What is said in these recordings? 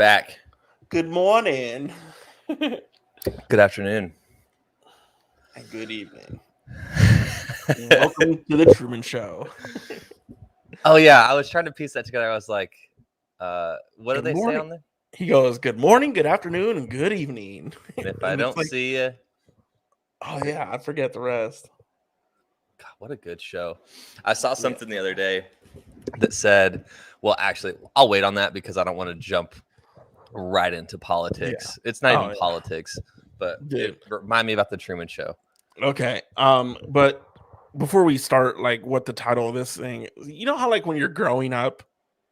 back. Good morning. Good afternoon. And good evening. Welcome to the Truman Show. Oh yeah, I was trying to piece that together. I was like, what do Good they say morning. on there? He goes, good morning, good afternoon, and good evening. And if And I it's don't like, see you, oh yeah, I forget the rest. God, what a good show. I saw something the other day that said, well, actually, I'll wait on that because I don't want to jump right into politics. It's not even politics, but Dude. it reminded me about the Truman Show. Okay. But before we start, like what the title of this thing, you know how like when you're growing up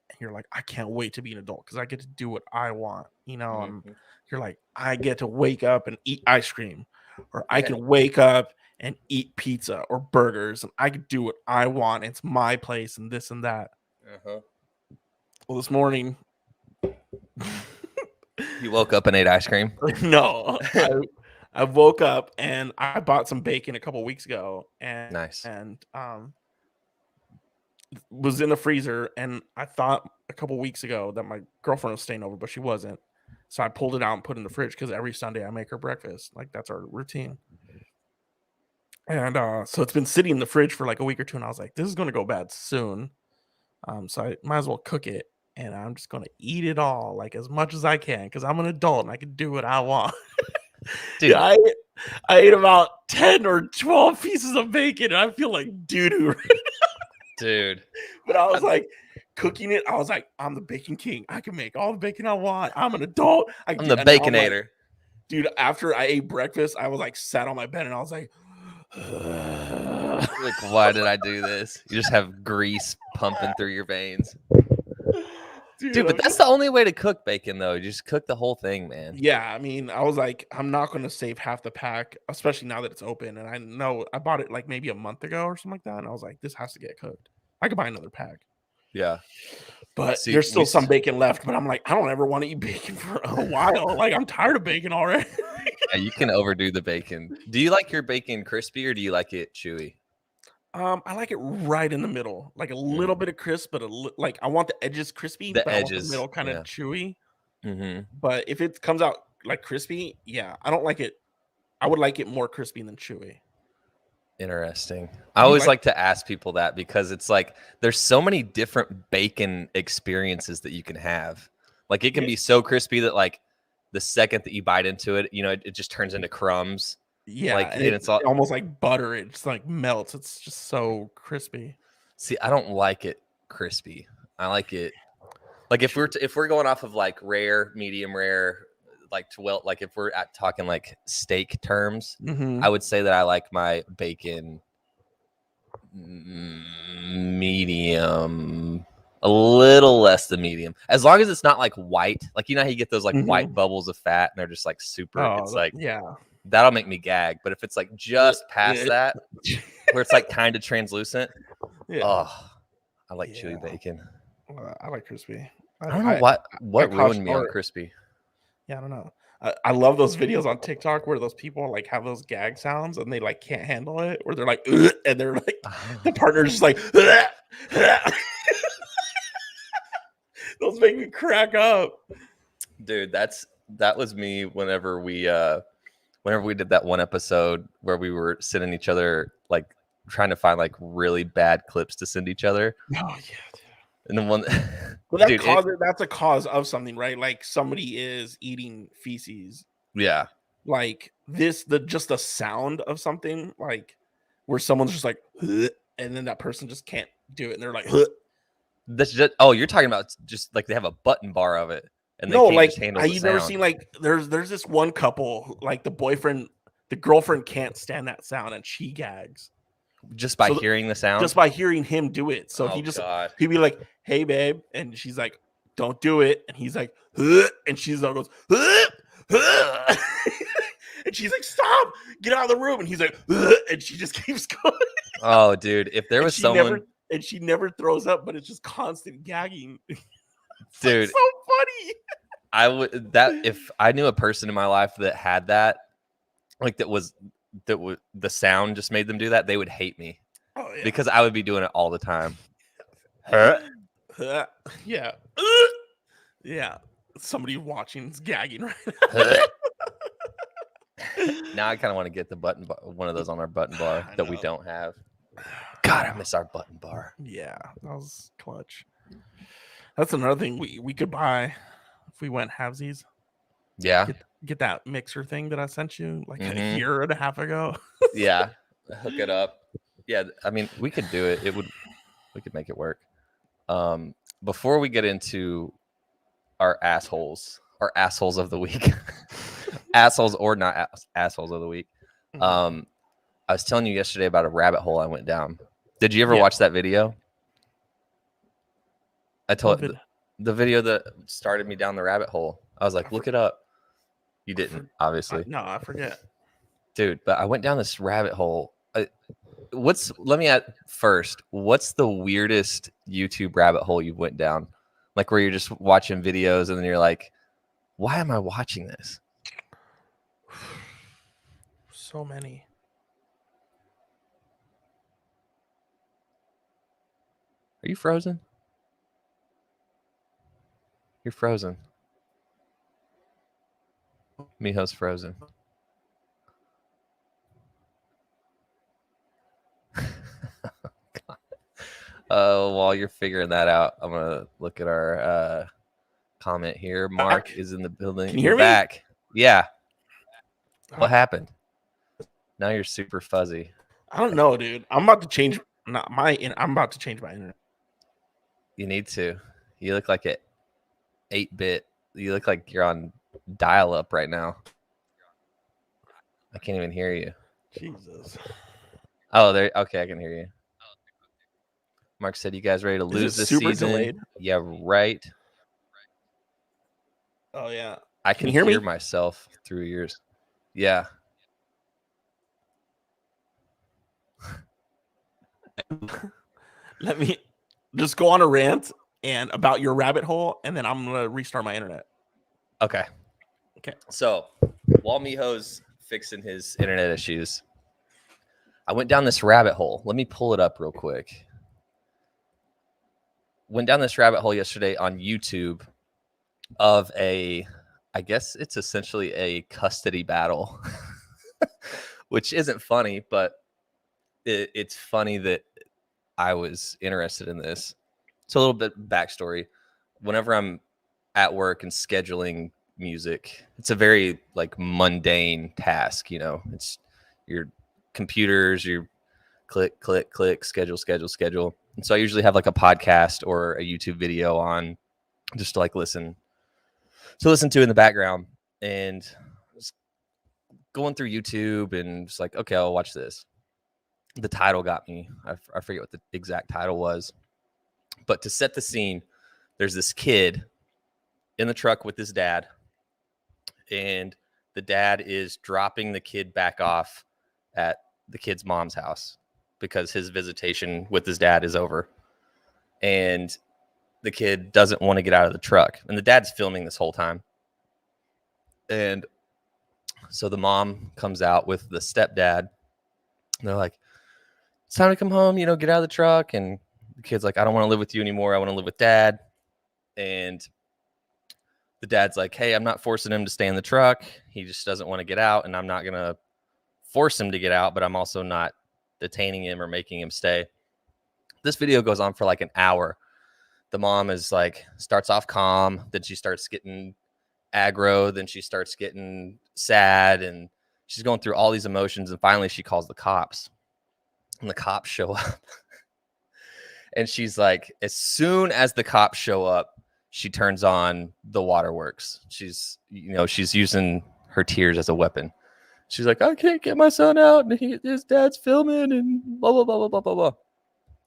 and you're like, I can't wait to be an adult because I get to do what I want, you know, and you're like, I get to wake up and eat ice cream, or I can wake up and eat pizza or burgers, and I can do what I want. It's my place and this and that. Well, this morning, you woke up and ate ice cream? No, I woke up and I bought some bacon a couple weeks ago, and was in the freezer, and I thought a couple weeks ago that my girlfriend was staying over, but she wasn't. So I pulled it out and put it in the fridge because every Sunday I make her breakfast. Like that's our routine. And so it's been sitting in the fridge for like a week or two, and I was like, this is going to go bad soon. So I might as well cook it, and I'm just going to eat it all, like as much as I can, because I'm an adult and I can do what I want. Dude, I ate about 10 or 12 pieces of bacon, and I feel like doo-doo. Dude. But I was like, cooking it, I was like, I'm the bacon king. I can make all the bacon I want. I'm an adult. I'm the baconator. Like, dude, after I ate breakfast, I was like sat on my bed and I was like, like, why did I do this? You just have grease pumping through your veins. Dude, but that's the only way to cook bacon, though. You just cook the whole thing, man. Yeah, I mean, I was like, I'm not going to save half the pack, especially now that it's open. And I know I bought it like maybe a month ago or something like that. And I was like, this has to get cooked. I could buy another pack. Yeah. But there's still some bacon left. But I'm like, I don't ever want to eat bacon for a while. Like, I'm tired of bacon already. Yeah, you can overdo the bacon. Do you like your bacon crispy or do you like it chewy? I like it right in the middle, like a little bit of crisp, but like I want the edges crispy, but I want the middle kind of chewy. But if it comes out like crispy, yeah, I don't like it. I would like it more crispy than chewy. Interesting. I always like to ask people that because it's like there's so many different bacon experiences that you can have. Like it can be so crispy that like the second that you bite into it, you know, it just turns into crumbs. Yeah, like and it's almost like butter. It just like melts. It's just so crispy. See, I don't like it crispy. I like it like if we're going off of like rare, medium rare, like to well, like if we're talking like steak terms, I would say that I like my bacon medium, a little less than medium, as long as it's not like white. Like you know how you get those like white bubbles of fat and they're just like super. It's like that'll make me gag. But if it's like just past that, where it's like kind of translucent, oh, I like chewy bacon. I like crispy. I don't know what ruined me on crispy. Yeah, I don't know. I love those videos on TikTok where those people like have those gag sounds and they like can't handle it, where they're like, and they're like, the partner's just like, those make me crack up. Dude, that was me whenever we did that one episode where we were sending each other like trying to find like really bad clips to send each other. Oh yeah. And the one, but that's a cause of something, right? Like somebody is eating feces. Yeah. Like just the sound of something, like where someone's just like, and then that person just can't do it, and they're like, that's just you're talking about just like they have a button bar of it, and no, like you've never seen like there's this one couple, like the girlfriend can't stand that sound, and she gags. Just by hearing the sound? Just by hearing him do it. So he'd be like, hey, babe. And she's like, don't do it. And he's like, and she's like, goes, and she's like, stop, get out of the room. And he's like, and she just keeps going. Oh, dude. If there was someone. And she never throws up, but it's just constant gagging. Dude. Like so funny. If I knew a person in my life that had that, like the sound just made them do that, they would hate me. Oh, yeah. Because I would be doing it all the time. Yeah. Yeah. Somebody watching is gagging right now. I kind of want to get the button bar, one of those on our button bar that we don't have. God, I miss our button bar. Yeah, that was clutch. That's another thing we could buy if we went halvesies. Yeah. Get that mixer thing that I sent you like a year and a half ago. Yeah. Hook it up. Yeah, I mean, we could do it. We could make it work. Before we get into our assholes of the week, assholes or not assholes of the week. I was telling you yesterday about a rabbit hole I went down. Did you ever watch that video? I told the video that started me down the rabbit hole. I was like, look it up. You didn't, obviously. No, I forget. Dude, but I went down this rabbit hole. Let me ask first, what's the weirdest YouTube rabbit hole you went down? Like where you're just watching videos and then you're like, why am I watching this? So many. Are you frozen? You're frozen. Miho's frozen. While you're figuring that out, I'm gonna look at our comment here. Mark is in the building. Can you hear me? Back. Yeah. What happened? Now you're super fuzzy. I don't know, dude. I'm about to change. I'm about to change my internet. You need to. You look like 8-bit. You look like you're on dial-up right now. I can't even hear you. Jesus. Oh, there. Okay, I can hear you. Mark said, "You guys ready to lose this season?" Delayed? Yeah, right. Oh yeah. I can hear myself through yours. Yeah. Let me just go on a rant and about your rabbit hole, and then I'm gonna restart my internet. Okay. Okay. So while Miho's fixing his internet issues, I went down this rabbit hole. Let me pull it up real quick. Went down this rabbit hole yesterday on YouTube of I guess it's essentially a custody battle, which isn't funny, but it's funny that I was interested in this. So a little bit backstory. Whenever I'm at work and scheduling music, it's a very like mundane task. You know, it's your computers, your click, click, click, schedule. And so I usually have like a podcast or a YouTube video on just to like listen to in the background, and just going through YouTube and just like, okay, I'll watch this. The title got me. I forget what the exact title was, but to set the scene, there's this kid in the truck with his dad, and the dad is dropping the kid back off at the kid's mom's house because his visitation with his dad is over, and the kid doesn't want to get out of the truck, and the dad's filming this whole time. And so the mom comes out with the stepdad, and they're like, it's time to come home, you know, get out of the truck. And the kid's like, I don't want to live with you anymore. I want to live with dad. And the dad's like, hey, I'm not forcing him to stay in the truck. He just doesn't want to get out, and I'm not going to force him to get out, but I'm also not detaining him or making him stay. This video goes on for like an hour. The mom is like, starts off calm, then she starts getting aggro, then she starts getting sad, and she's going through all these emotions, and finally she calls the cops, and the cops show up. And she's like, as soon as the cops show up, she turns on the waterworks. She's using her tears as a weapon. She's like, I can't get my son out, and his dad's filming, and blah blah blah blah blah blah blah.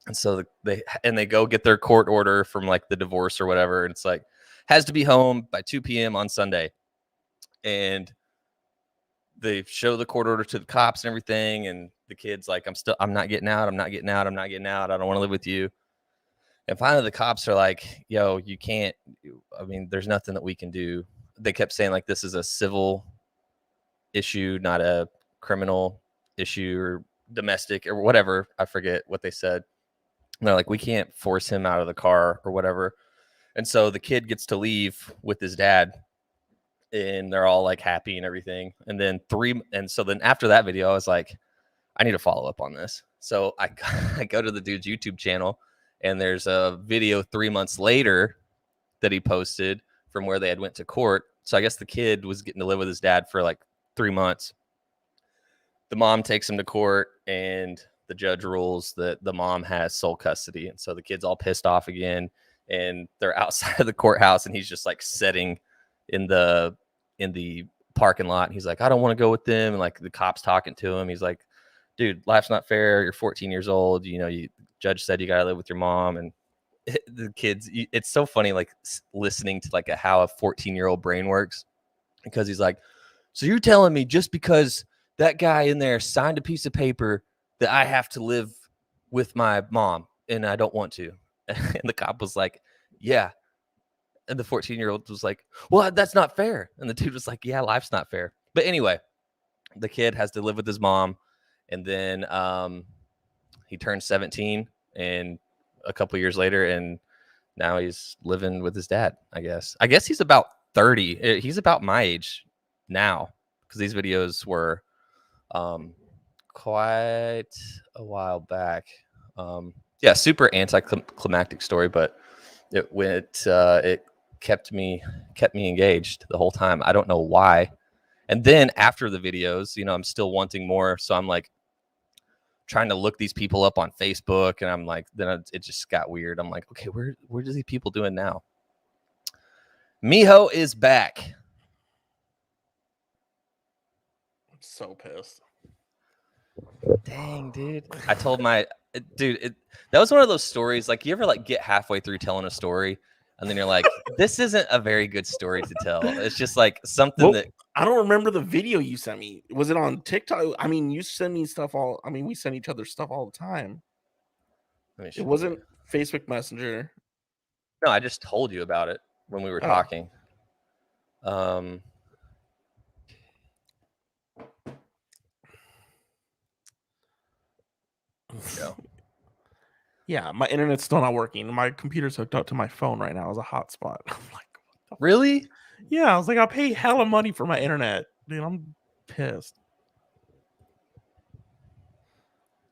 And so they go get their court order from like the divorce or whatever, and it's like, has to be home by 2 p.m. on Sunday. And they show the court order to the cops and everything, and the kid's like, I'm not getting out. I don't want to live with you. And finally the cops are like, yo, you can't, I mean, there's nothing that we can do. They kept saying like, this is a civil issue, not a criminal issue or domestic or whatever. I forget what they said. And they're like, we can't force him out of the car or whatever. And so the kid gets to leave with his dad, and they're all like happy and everything. And then after that video, I was like, I need to follow up on this. So I go to the dude's YouTube channel, and there's a video 3 months later that he posted from where they had went to court. So I guess the kid was getting to live with his dad for like 3 months. The mom takes him to court, and the judge rules that the mom has sole custody. And so the kid's all pissed off again, and they're outside of the courthouse, and he's just like sitting in the parking lot. And he's like, I don't want to go with them. And like the cop's talking to him. He's like, dude, life's not fair. You're 14 years old. Judge said you got to live with your mom. And the kids, it's so funny, like listening to like how a 14-year-old brain works, because he's like, so you're telling me just because that guy in there signed a piece of paper that I have to live with my mom and I don't want to? And the cop was like, yeah. And the 14-year-old was like, well, that's not fair. And the dude was like, yeah, life's not fair. But anyway, the kid has to live with his mom. And then he turned 17 and a couple years later, and now he's living with his dad, I guess. I guess he's about 30. He's about my age now, because these videos were quite a while back. Yeah, super anticlimactic story, but it kept me engaged the whole time. I don't know why. And then after the videos, I'm still wanting more, so I'm like trying to look these people up on Facebook, and I'm like, then it just got weird. I'm like, okay, where are these people doing now? Miho is back. I'm so pissed. Dang, dude. I told that was one of those stories, like, you ever like get halfway through telling a story and then you're like, this isn't a very good story to tell. It's just like something that I don't remember the video you sent me. Was it on TikTok? I mean, you send me stuff we send each other stuff all the time. It wasn't Facebook Messenger. No, I just told you about it when we were talking. Yeah, my internet's still not working. My computer's hooked up to my phone right now as a hotspot. I'm like, really? Yeah, I was like, I'll pay hella money for my internet. Dude, I'm pissed.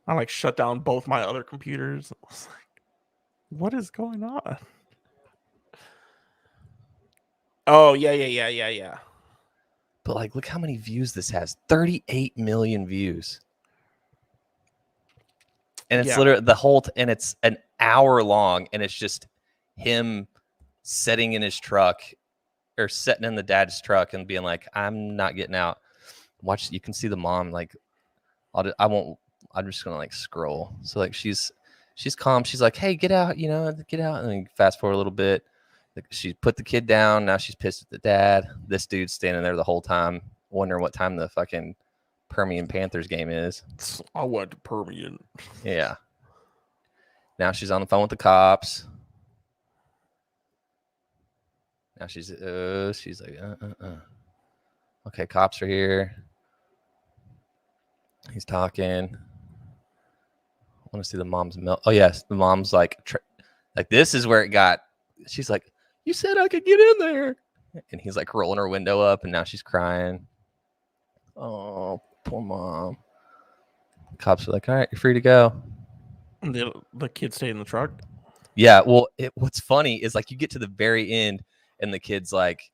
I like shut down both my other computers. I was like, what is going on? Oh, yeah. But like, look how many views this has. 38 million views. And it's literally and it's an hour long, and it's just him sitting in his truck, or sitting in the dad's truck and being like, I'm not getting out. Watch, you can see the mom, like, I'm just gonna like scroll. So like she's calm. She's like, hey, get out, get out. And then fast forward a little bit. She put the kid down. Now she's pissed at the dad. This dude's standing there the whole time, wondering what time the fucking Permian Panthers game is. I went to Permian. Yeah. Now she's on the phone with the cops. Now she's like, okay, cops are here. He's talking. I want to see the mom's milk. Oh yes, the mom's like this is where it got. She's like, you said I could get in there, and he's like rolling her window up, and now she's crying. Oh, poor mom. Cops are like, all right, you're free to go. And the kid stayed in the truck. Yeah, well, what's funny is like you get to the very end, and the kid's like,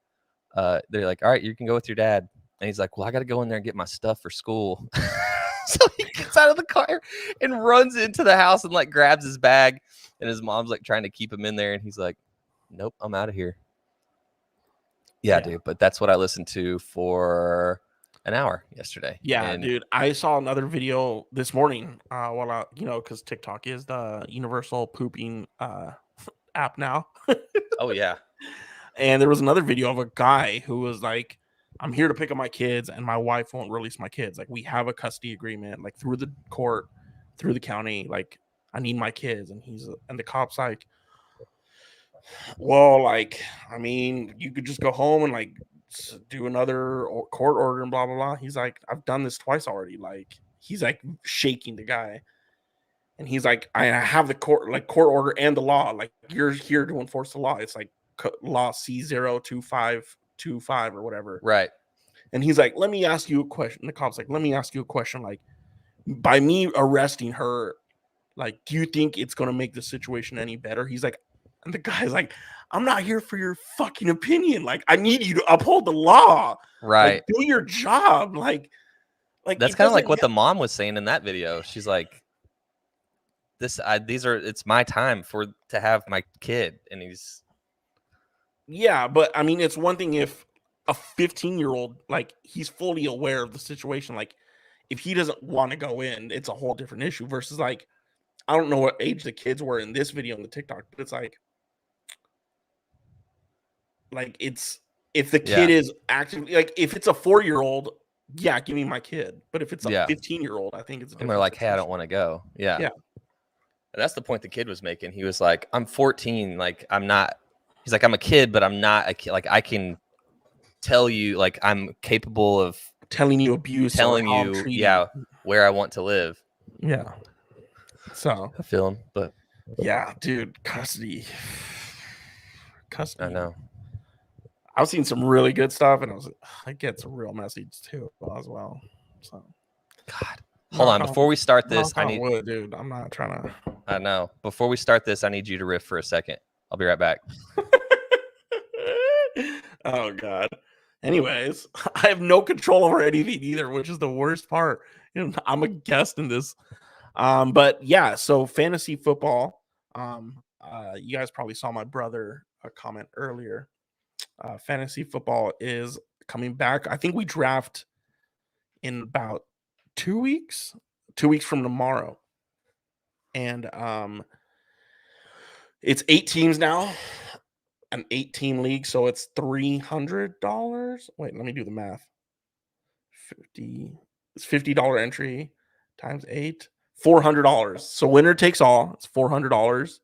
they're like, all right, you can go with your dad, and he's like, well, I got to go in there and get my stuff for school. So he gets out of the car and runs into the house and like grabs his bag, and his mom's like trying to keep him in there, and he's like, nope, I'm out of here. Yeah, dude, but that's what I listened to for an hour yesterday. Yeah, dude, I saw another video this morning while because TikTok is the universal pooping app now. Oh yeah. And there was another video of a guy who was like, I'm here to pick up my kids, and my wife won't release my kids. Like, we have a custody agreement, like through the court, through the county. Like, I need my kids. And the cop's like, well, like, I mean, you could just go home and like do another court order and blah blah blah. He's like, I've done this twice already. Like, he's like shaking the guy, and he's like, I have the court order and the law. Like, you're here to enforce the law. It's like, law C02525 or whatever. Right. And he's like, let me ask you a question. The cop's like, let me ask you a question. Like, by me arresting her, like, do you think it's going to make the situation any better? He's like, and the guy's like, I'm not here for your fucking opinion. Like, I need you to uphold the law. Right. Like, do your job. Like that's kind of like what the mom was saying in that video. She's like, it's my time to have my kid. And he's. Yeah, but I mean, it's one thing if a 15-year-old, like, he's fully aware of the situation. Like, if he doesn't want to go in, it's a whole different issue versus, like, I don't know what age the kids were in this video on the TikTok, but it's like it's if the kid is actively, like, if it's a 4-year-old, yeah, give me my kid. But if it's a 15-year-old, I think it's a and they're like, hey, I don't want to go. Yeah. And that's the point the kid was making. He was like, I'm 14. Like, I'm not. He's like, I'm a kid, but I'm not a kid. Like, I can tell you, like, I'm capable of telling you abuse, telling you, where I want to live. Yeah. So I feel him, but yeah, dude, custody. I know. I've seen some really good stuff, and I get some real messages too as well. So, God, hold on. Before we start this, I need, dude. I'm not trying to. I know. Before we start this, I need you to riff for a second. I'll be right back. Oh God. Anyways, I have no control over anything either, which is the worst part. You know, I'm a guest in this. But yeah, so fantasy football. You guys probably saw my brother comment earlier. Fantasy football is coming back. I think we draft in about 2 weeks. 2 weeks from tomorrow. And it's 8 teams now. An 8-team league, so it's $300. Wait, let me do the math. It's $50 entry times 8, $400. So winner takes all. It's $400,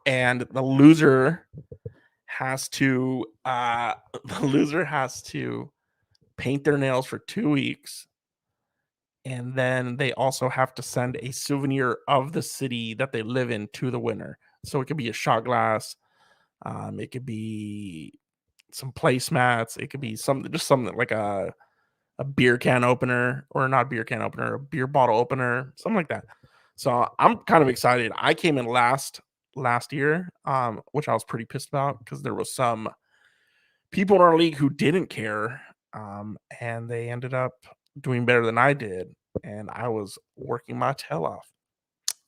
and the loser has to paint their nails for 2 weeks, and then they also have to send a souvenir of the city that they live in to the winner. So it could be a shot glass. It could be some placemats. It could be something like a beer can opener, or not beer can opener, a beer bottle opener, something like that. So I'm kind of excited. I came in last year, which I was pretty pissed about because there was some people in our league who didn't care, and they ended up doing better than I did, and I was working my tail off.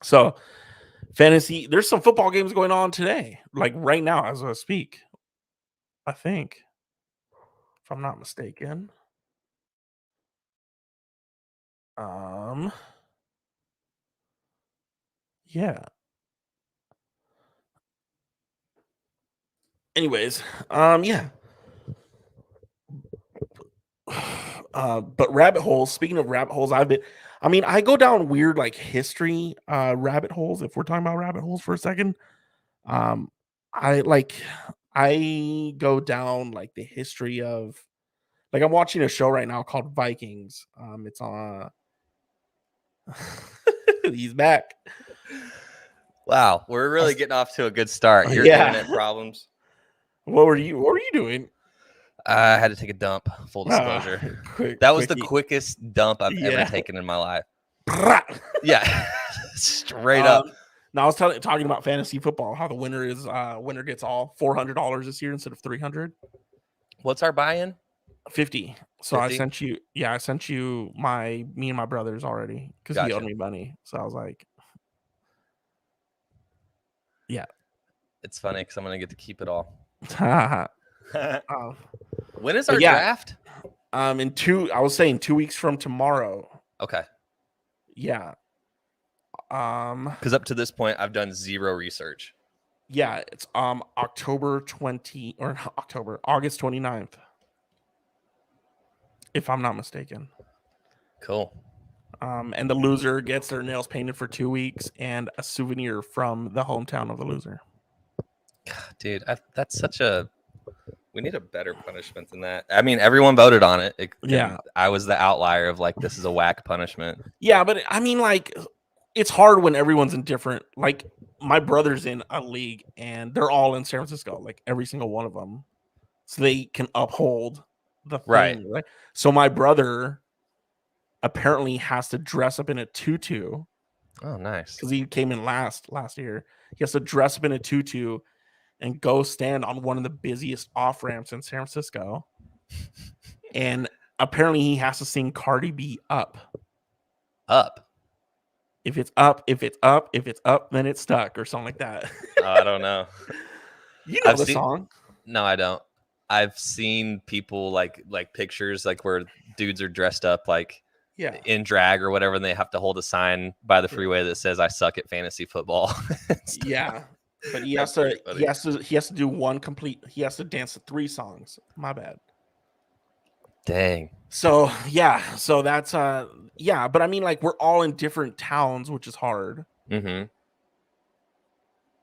So fantasy, there's some football games going on today, like right now as I speak. I think, if I'm not mistaken. Yeah. Anyways, yeah. But rabbit holes, speaking of rabbit holes, I go down weird, like, history rabbit holes, if we're talking about rabbit holes for a second. I go down, like, the history of, like, I'm watching a show right now called Vikings. It's on he's back. Wow, we're really getting off to a good start. Your internet problems. What were you doing? I had to take a dump, full disclosure. That was the quickest dump I've ever taken in my life. Yeah. Straight up. Now I was talking about fantasy football, how the winner gets all $400 this year instead of $300. What's our buy-in? 50. So 50? I sent you me and my brothers already because he owed me money. So I was like, yeah. It's funny because I'm gonna get to keep it all. When is our draft? I was saying 2 weeks from tomorrow. Okay. Yeah. Because up to this point, I've done zero research. Yeah, it's August 29th. If I'm not mistaken. Cool. And the loser gets their nails painted for 2 weeks and a souvenir from the hometown of the loser. God, dude, that's such a... We need a better punishment than that. I mean, everyone voted on it. I was the outlier of, like, this is a whack punishment. Yeah, but I mean, like, it's hard when everyone's indifferent. Like, my brother's in a league, and they're all in San Francisco, like every single one of them, so they can uphold the thing, right? So my brother apparently has to dress up in a tutu. Oh, nice. Because he came in last year. He has to dress up in a tutu and go stand on one of the busiest off ramps in San Francisco. And apparently he has to sing Cardi B Up. If it's up, then it's stuck or something like that. I don't know. You know the song. No, I don't. I've seen people like pictures like where dudes are dressed up like in drag or whatever, and they have to hold a sign by the freeway that says "I suck at fantasy football." Yeah, but he has to do one complete. He has to dance to 3 songs. My bad. Dang. So that's but I mean, like, we're all in different towns, which is hard. Mm-hmm.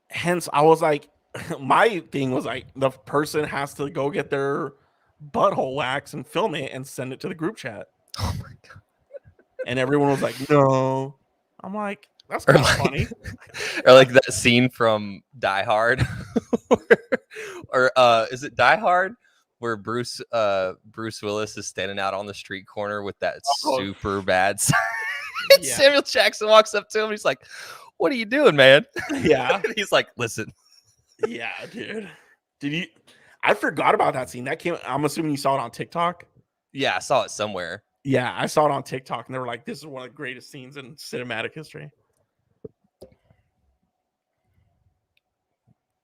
Hence, I was like, my thing was like, the person has to go get their butthole wax and film it and send it to the group chat. Oh my god! And everyone was like, "No." I'm like, that's kind of funny. Or like that scene from Die Hard, or is it Die Hard, where Bruce Willis is standing out on the street corner with that super bad sign. Samuel Jackson walks up to him. He's like, "What are you doing, man?" Yeah. He's like, "Listen." Yeah, dude. I forgot about that scene. I'm assuming you saw it on TikTok. Yeah, I saw it somewhere. Yeah, I saw it on TikTok, and they were like, "This is one of the greatest scenes in cinematic history."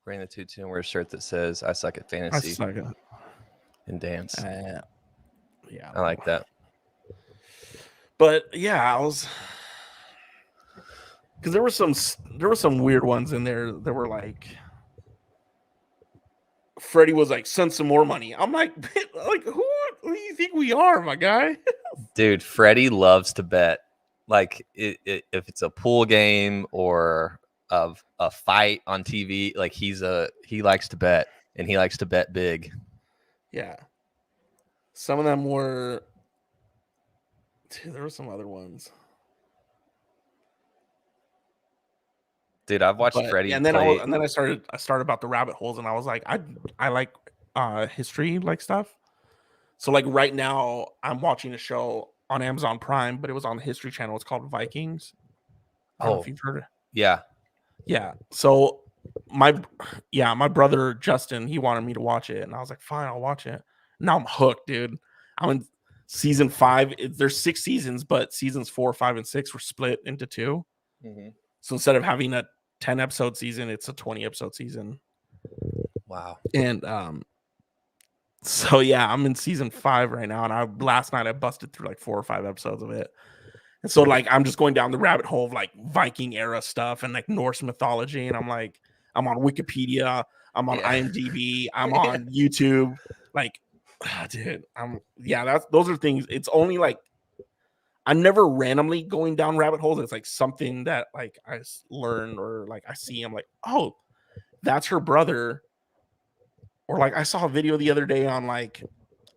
Wearing the tutu and wear a shirt that says "I suck at fantasy." And dance. Yeah, I like that. But yeah, I was, because there were some weird ones in there that were like, Freddie was like, "Send some more money." I'm like, who do you think we are, my guy? Dude, Freddie loves to bet. Like, if it's a pool game or of a fight on TV, like he likes to bet, and he likes to bet big. Yeah. Some of them were, there were some other ones. Dude, I've watched Freddie. And then I started about the rabbit holes, and I was like, I like history like stuff. So like right now I'm watching a show on Amazon Prime, but it was on the History Channel. It's called Vikings. I don't know if you've heard it. Yeah. Yeah. So my brother Justin, he wanted me to watch it, and I was like, fine, I'll watch it. Now I'm hooked, dude. I'm in season 5. There's 6 seasons, but seasons 4, 5, and 6 were split into 2. Mm-hmm. So instead of having a 10 episode season, it's a 20 episode season. Wow. And so yeah, I'm in season 5 right now, and last night I busted through like 4 or 5 episodes of it. And so like I'm just going down the rabbit hole of like Viking era stuff and like Norse mythology, and I'm on Wikipedia, I'm on IMDb, I'm on YouTube. Like, dude, those are things. It's only like, I'm never randomly going down rabbit holes. It's like something that like I learn, or like I see, I'm like, oh, that's her brother. Or like I saw a video the other day on like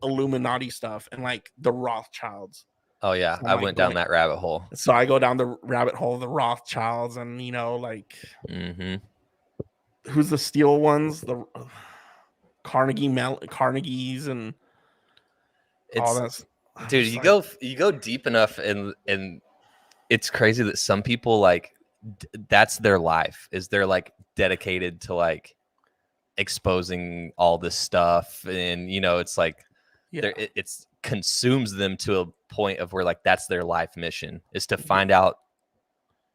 Illuminati stuff and like the Rothschilds. Oh yeah, so I went down that rabbit hole. So I go down the rabbit hole of the Rothschilds, and who's the steel ones? The Carnegies and all that. Dude, you go deep enough, and it's crazy that some people like that's their life, is they're like dedicated to like exposing all this stuff, and it's like it's consumes them to a point of where like that's their life mission, is to find out,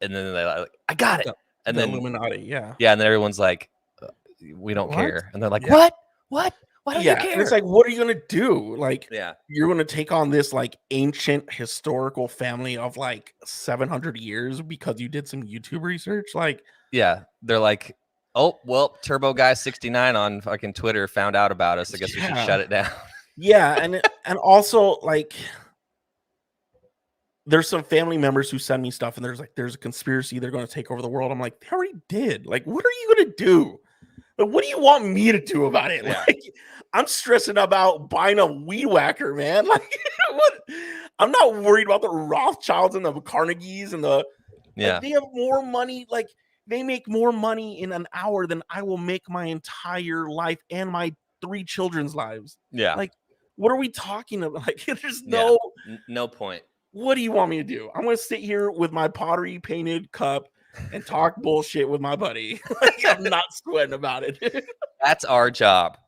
and then they're like, I got it, and then Illuminati, and then everyone's like, we don't care, and they're like, what? Why don't you care? And it's like, what are you gonna do? Like, yeah, you're gonna take on this like ancient historical family of like 700 years because you did some YouTube research? Like, yeah, they're like, oh well, Turbo Guy 69 on fucking Twitter found out about us. I guess we should shut it down. Yeah, and also like, there's some family members who send me stuff, and there's a conspiracy they're going to take over the world. I'm like, they already did. Like, what are you gonna do? Like, what do you want me to do about it? Yeah. Like, I'm stressing about buying a weed whacker, man. Like, what? I'm not worried about the Rothschilds and the Carnegies and like, they have more money. Like, they make more money in an hour than I will make my entire life and my 3 children's lives. Yeah. Like, what are we talking about? Like, there's no point. What do you want me to do? I'm going to sit here with my pottery painted cup and talk bullshit with my buddy. Like, I'm not sweating about it. That's our job.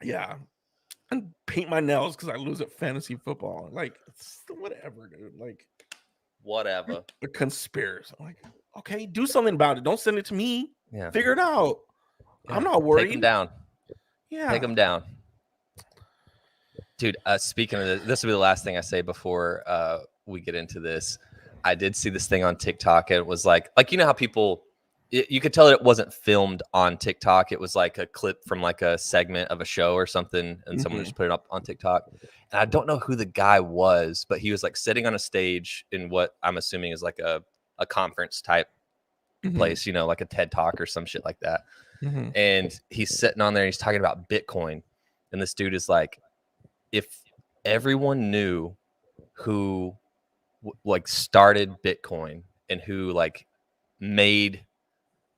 Yeah. And paint my nails because I lose at fantasy football. Like, it's whatever, dude. Like, whatever. A conspiracy. I'm like, okay, do something about it. Don't send it to me. Yeah. Figure it out. Yeah. I'm not worried. Take them down. Yeah. Take them down. Dude, speaking of this will be the last thing I say before we get into this. I did see this thing on TikTok. And it was like you know how people, you could tell that it wasn't filmed on TikTok. It was like a clip from like a segment of a show or something, and someone just put it up on TikTok. And I don't know who the guy was, but he was like sitting on a stage in what I'm assuming is like a conference type place, you know, like a TED Talk or some shit like that. And he's sitting on there and he's talking about Bitcoin. And this dude is like, if everyone knew who like started Bitcoin and who like made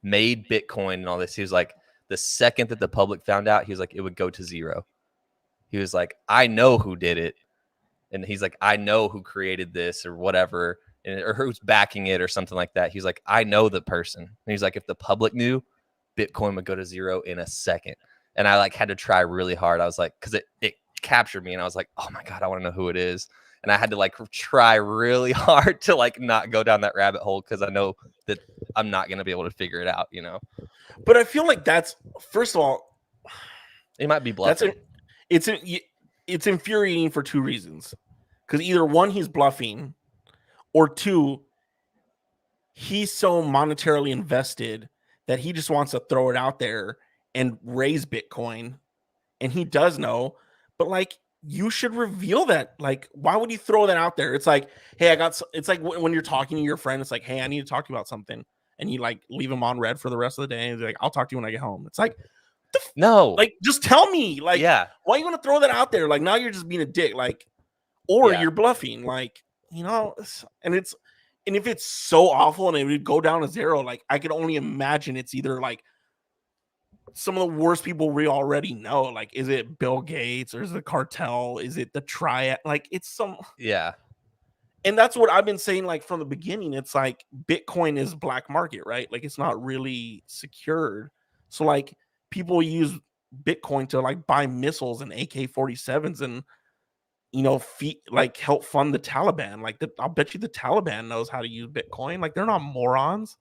Bitcoin and all this, he was like, the second that the public found out, he was like, it would go to zero. He was like, I know who did it. And he's like, I know who created this or whatever, or who's backing it or something like that. He's like, I know the person. And he's like, if the public knew, Bitcoin would go to zero in a second. And I like had to try really hard. I was like, because it captured me, and I was like, oh my God, I want to know who it is. And I had to like try really hard to like not go down that rabbit hole, because I know that I'm not going to be able to figure it out, you know. But I feel like that's, first of all, it might be bluffing. It's infuriating for 2 reasons. Because either 1, he's bluffing, or 2, he's so monetarily invested that he just wants to throw it out there and raise Bitcoin. And he does know, but like, you should reveal that. Like, why would you throw that out there? It's like, hey, it's like when you're talking to your friend, it's like, hey, I need to talk to you about something. And you like leave him on red for the rest of the day. And like, I'll talk to you when I get home. It's like, no, like, just tell me. Like, yeah, why are you going to throw that out there? Like, now you're just being a dick. Like, or you're bluffing. Like, you know, and if it's so awful and it would go down to zero, like, I could only imagine it's either like some of the worst people we already know. Like, is it Bill Gates, or is it the cartel? Is it the triad? Like, it's some, yeah. And that's what I've been saying, like, from the beginning. It's like Bitcoin is black market, right? Like, it's not really secured. So like, people use Bitcoin to like buy missiles and AK-47s and, you know, like help fund the Taliban. Like, I'll bet you the Taliban knows how to use Bitcoin. Like, they're not morons.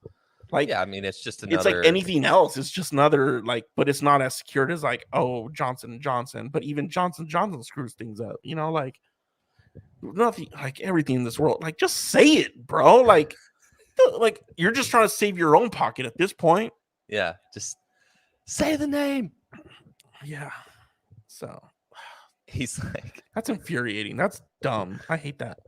Like, yeah, I mean, it's just another, it's like anything else. It's just another, like, but it's not as secured as like, oh, Johnson & Johnson. But even Johnson & Johnson screws things up, you know, like nothing, like everything in this world. Like, just say it, bro. Like you're just trying to save your own pocket at this point. Yeah, just say the name. Yeah. So he's like, that's infuriating. That's dumb. I hate that.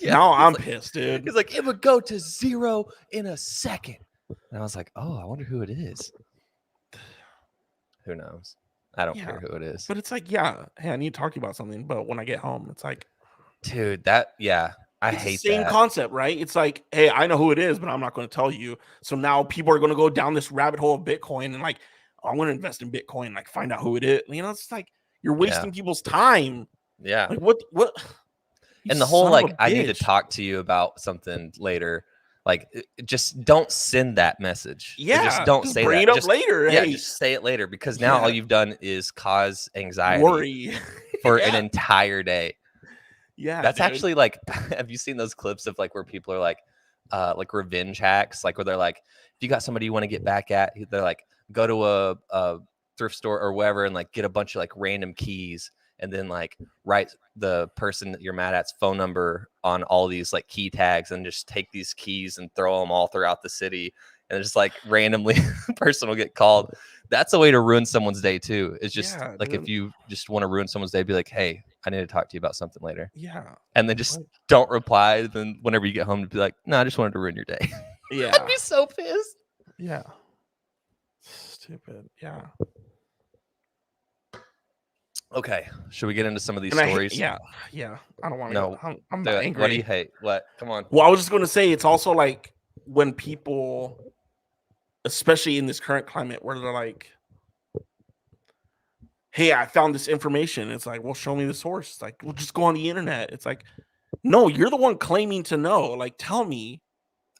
Yeah, now I'm like, pissed, dude. He's like, it would go to zero in a second. And I was like, oh, I wonder who it is. Who knows? I don't care who it is. But it's like, yeah, hey, I need to talk to you about something. But when I get home, it's like, dude, I hate the same concept, right? It's like, hey, I know who it is, but I'm not going to tell you. So now people are going to go down this rabbit hole of Bitcoin and like, oh, I'm going to invest in Bitcoin, like find out who it is. You know, it's like you're wasting people's time. Yeah. Like what? And the whole like, I need to talk to you about something later. Like, just don't send that message. Yeah, just don't say bring that. It up later. Yeah, just say it later, because now all you've done is cause anxiety, worry for an entire day. Yeah, that's actually like, have you seen those clips of like where people are like revenge hacks, like where they're like, if you got somebody you want to get back at, they're like, go to a thrift store or whatever and like get a bunch of like random keys, and then like write the person that you're mad at's phone number on all these like key tags, and just take these keys and throw them all throughout the city, and just like randomly the person will get called. That's a way to ruin someone's day too. It's just like, if you just want to ruin someone's day, be like, hey, I need to talk to you about something later. Yeah. And then just don't reply. Then whenever you get home, to be like, no, I just wanted to ruin your day. Yeah. I'd be so pissed. Yeah. Stupid. Yeah. Okay, should we get into some of these stories? Yeah. I don't want to. No, I'm angry. What do you hate? What? Come on. Well, I was just going to say, it's also like, when people, especially in this current climate, where they're like, hey, I found this information. It's like, well, show me the source. It's like, we'll just go on the internet. It's like, no, you're the one claiming to know. Like, tell me.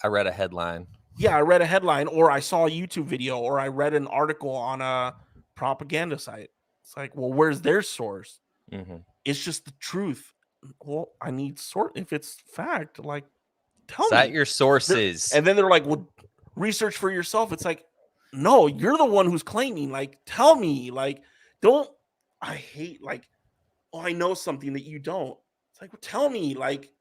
I read a headline. Yeah, I read a headline, or I saw a YouTube video, or I read an article on a propaganda site. It's like, well, where's their source? Mm-hmm. It's just the truth. Well, I need source. If it's fact, like, tell Cite me your sources. And then they're like, well, research for yourself. It's like, no, you're the one who's claiming. Like, tell me. Like, don't. I hate, like, oh, I know something that you don't. It's like, well, tell me. Like,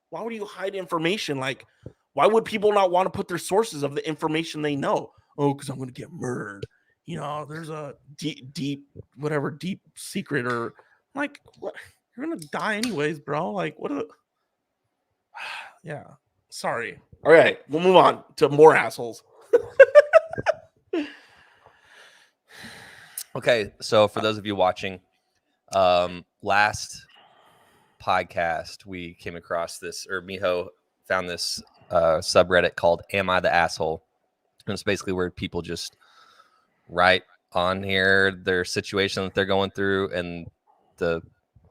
why would you hide information? Like, why would people not want to put their sources of the information they know? Oh, because I'm going to get murdered. You know, there's a deep secret, or like, what? You're going to die anyways, bro. Like, what? Yeah. Sorry. All right. We'll move on to more assholes. Okay. So for those of you watching, last podcast, we came across this, or Miho found this subreddit called Am I the Asshole? And it's basically where people just write on here their situation that they're going through, and the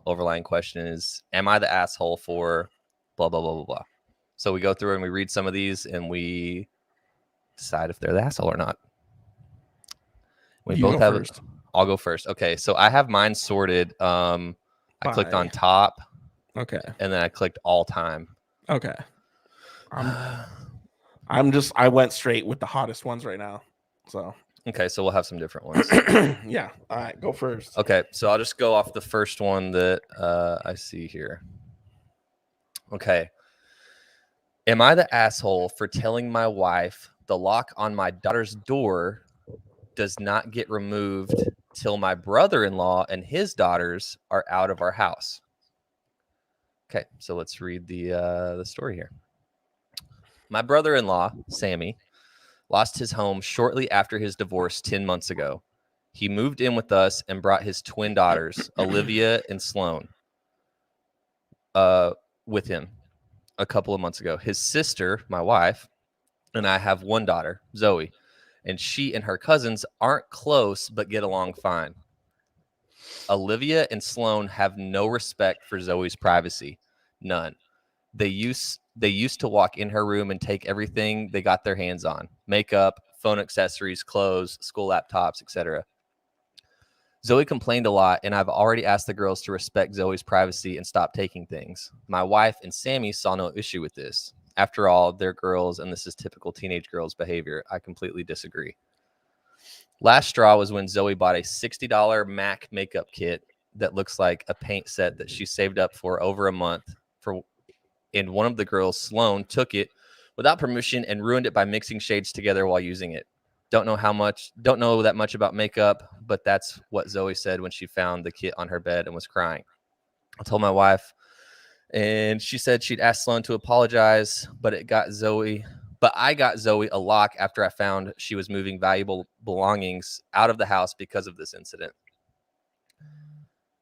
overlying question is, am I the asshole for blah, blah, blah, blah, blah. So we go through and we read some of these and we decide if they're the asshole or not. We both have it. I'll go first. Okay, so I have mine sorted. I clicked on top. Okay. And then I clicked all time. Okay. I went straight with the hottest ones right now. So okay, so we'll have some different ones. Yeah. All right, go first. Okay, so I'll just go off the first one that I see here. Okay. Am I the asshole for telling my wife the lock on my daughter's door does not get removed till my brother-in-law and his daughters are out of our house? Okay, so let's read the story here. My brother-in-law, Sammy, lost his home shortly after his divorce 10 months ago. He moved in with us and brought his twin daughters, Olivia and Sloan, with him a couple of months ago. His sister, my wife, and I have one daughter, Zoe, and she and her cousins aren't close but get along fine. Olivia and Sloan have no respect for Zoe's privacy. None. They used to walk in her room and take everything they got their hands on: makeup, phone accessories, clothes, school laptops, etc. Zoe complained a lot, and I've already asked the girls to respect Zoe's privacy and stop taking things. My wife and Sammy saw no issue with this. After all, they're girls, and this is typical teenage girls' behavior. I completely disagree. Last straw was when Zoe bought a $60 MAC makeup kit that looks like a paint set that she saved up for over a month. And one of the girls, Sloan, took it without permission and ruined it by mixing shades together while using it. Don't know that much about makeup, but that's what Zoe said when she found the kit on her bed and was crying. I told my wife, and she said she'd asked Sloan to apologize, but I got Zoe a lock after I found she was moving valuable belongings out of the house because of this incident.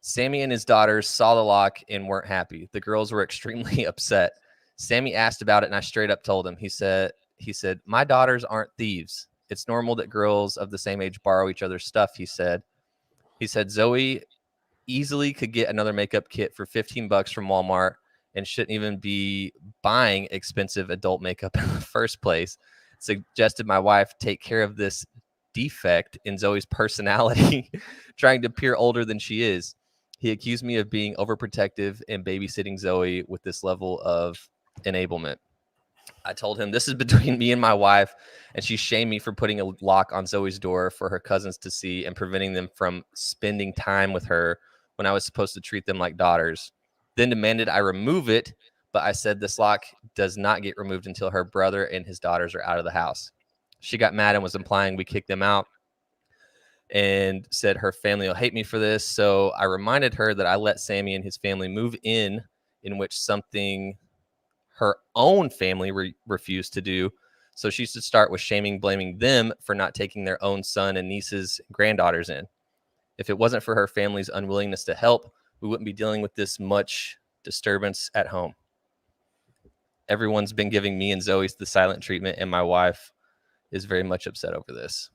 Sammy and his daughters saw the lock and weren't happy. The girls were extremely upset. Sammy asked about it, and I straight up told him. He said, my daughters aren't thieves. It's normal that girls of the same age borrow each other's stuff, he said. He said Zoe easily could get another makeup kit for $15 from Walmart and shouldn't even be buying expensive adult makeup in the first place. Suggested my wife take care of this defect in Zoe's personality, trying to appear older than she is. He accused me of being overprotective and babysitting Zoe with this level of enablement. I told him this is between me and my wife, and she shamed me for putting a lock on Zoe's door for her cousins to see and preventing them from spending time with her when I was supposed to treat them like daughters. Then demanded I remove it, but I said this lock does not get removed until her brother and his daughters are out of the house. She got mad and was implying we kicked them out and said her family will hate me for this. So I reminded her that I let Sammy and his family move in which something her own family refused to do. So she should start with blaming them for not taking their own son and nieces and granddaughters in. If it wasn't for her family's unwillingness to help, we wouldn't be dealing with this much disturbance at home. everyone's been giving me and Zoe the silent treatment, and my wife is very much upset over this.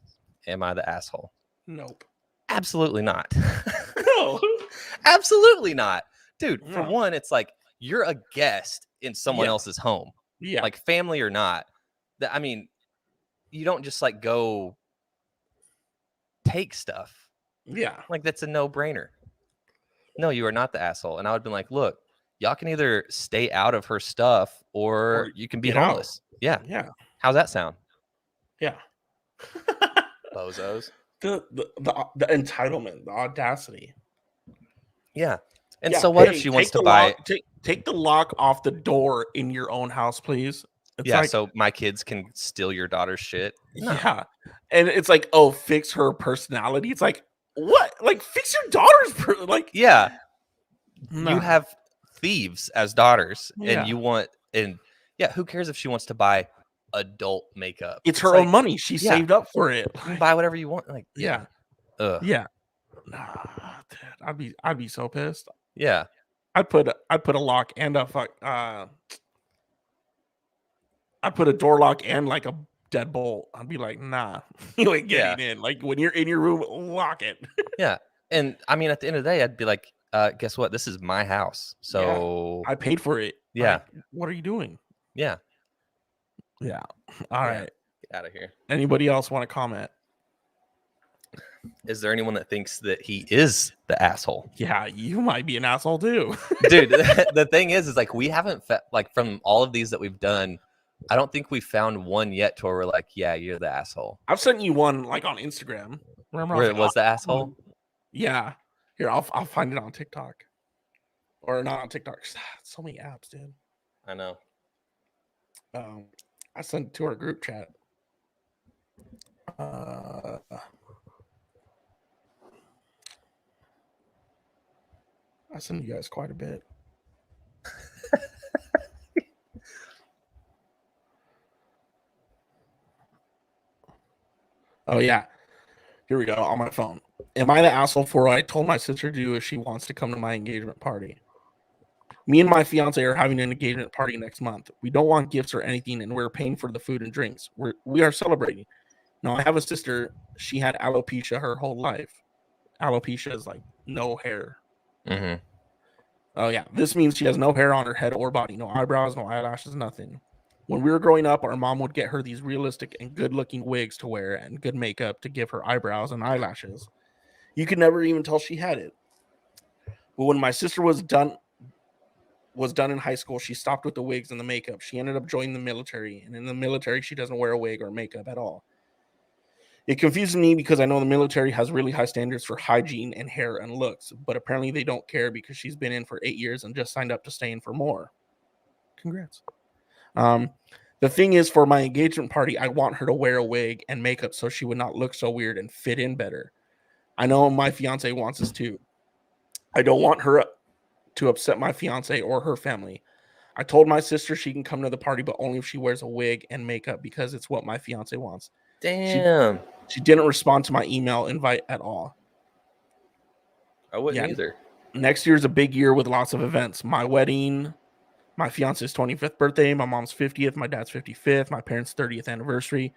Am I the asshole? Nope. Absolutely not. No. Absolutely not. Dude, for one, it's like you're a guest in someone else's home. Yeah. Like family or not. I mean, you don't just like go take stuff. Yeah. Like that's a no-brainer. No, you are not the asshole. And I would have been like, look, y'all can either stay out of her stuff or you can be homeless. Out. Yeah. Yeah. How's that sound? Yeah. Bozos. The entitlement, the audacity. Yeah. And so what if she wants to buy take the lock off the door in your own house, please? It's like, so my kids can steal your daughter's shit. No. Yeah. And it's like, oh, fix her personality. It's like, what? Like, fix your daughter's like, yeah. No. You have thieves as daughters, and you want, and yeah, who cares if she wants to buy adult makeup? It's her own money. She saved up for it. You can buy whatever you want. Like, yeah. Yeah. Dude, I'd be so pissed. Yeah. I'd put a lock and I put a door lock and like a deadbolt. I'd be like, nah, you ain't getting in. Like when you're in your room, lock it. Yeah. And I mean, at the end of the day, I'd be like, guess what? This is my house. So I paid for it. Yeah. Like, what are you doing? Yeah. Yeah. All right. Get out of here. Anybody else want to comment? Is there anyone that thinks that he is the asshole? Yeah, you might be an asshole too. Dude, the thing is like we haven't like from all of these that we've done, I don't think we found one yet to where we're like, yeah, you're the asshole. I've sent you one like on Instagram. Remember where it was the asshole? Yeah. Here, I'll find it on TikTok. Or not on TikTok. So many apps, dude. I know. I sent it to our group chat. I send you guys quite a bit. Oh, yeah. Here we go on my phone. Am I the asshole for what I told my sister to do if she wants to come to my engagement party? Me and my fiance are having an engagement party next month. We don't want gifts or anything, and we're paying for the food and drinks. We are celebrating. Now, I have a sister. She had alopecia her whole life. Alopecia is like no hair. Mm-hmm. Oh, yeah. This means she has no hair on her head or body. No eyebrows, no eyelashes, nothing. When we were growing up, our mom would get her these realistic and good-looking wigs to wear and good makeup to give her eyebrows and eyelashes. You could never even tell she had it. But when my sister was done in high school, she stopped with the wigs and the makeup. She ended up joining the military, and in the military, she doesn't wear a wig or makeup at all. It confuses me because I know the military has really high standards for hygiene and hair and looks, but apparently they don't care because she's been in for 8 years and just signed up to stay in for more. Congrats. The thing is, for my engagement party, I want her to wear a wig and makeup so she would not look so weird and fit in better. I know my fiance wants us to. I don't want her to upset my fiance or her family. I told my sister she can come to the party, but only if she wears a wig and makeup because it's what my fiance wants. Damn. She didn't respond to my email invite at all. I wouldn't either. Next year is a big year with lots of events. My wedding, my fiance's 25th birthday, my mom's 50th, my dad's 55th, my parents' 30th anniversary.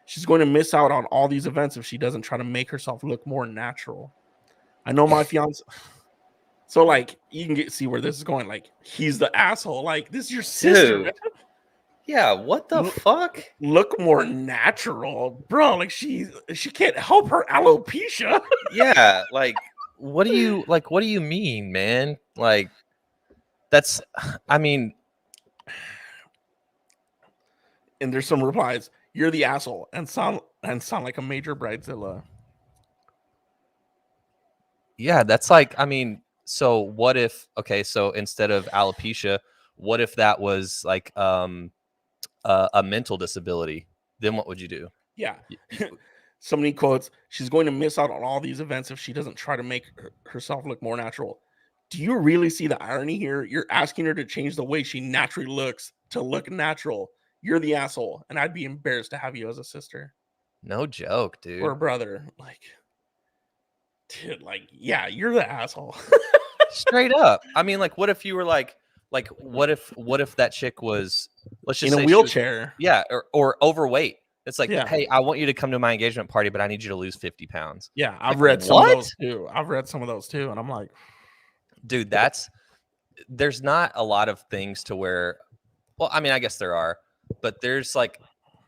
She's going to miss out on all these events if she doesn't try to make herself look more natural. I know my fiance. So, like, you can see where this is going. Like, he's the asshole. Like, this is your sister. Dude. Yeah, what the fuck? Look more natural, bro. Like, she can't help her alopecia. Yeah, like, what do you mean, man? Like, that's, I mean. And there's some replies. You're the asshole and sound like a major bridezilla. Yeah, that's like, I mean, so what if, okay, so instead of alopecia, what if that was like a mental disability? Then what would you do? Yeah. So many quotes. She's going to miss out on all these events if she doesn't try to make herself look more natural. Do you really see the irony here? You're asking her to change the way she naturally looks to look natural. You're the asshole, and I'd be embarrassed to have you as a sister. No joke, dude. Or a brother. Like, dude, like, yeah, you're the asshole. Straight up. I mean, like, what if you were like, Like, what if that chick was, let's just in say a wheelchair? Or overweight. It's like, Yeah. hey, I want you to come to my engagement party, but I need you to lose 50 pounds. Yeah, I've Like, read some of what? those too. And I'm like, Dude, there's not a lot of things to where, well, I mean, I guess there are, but there's like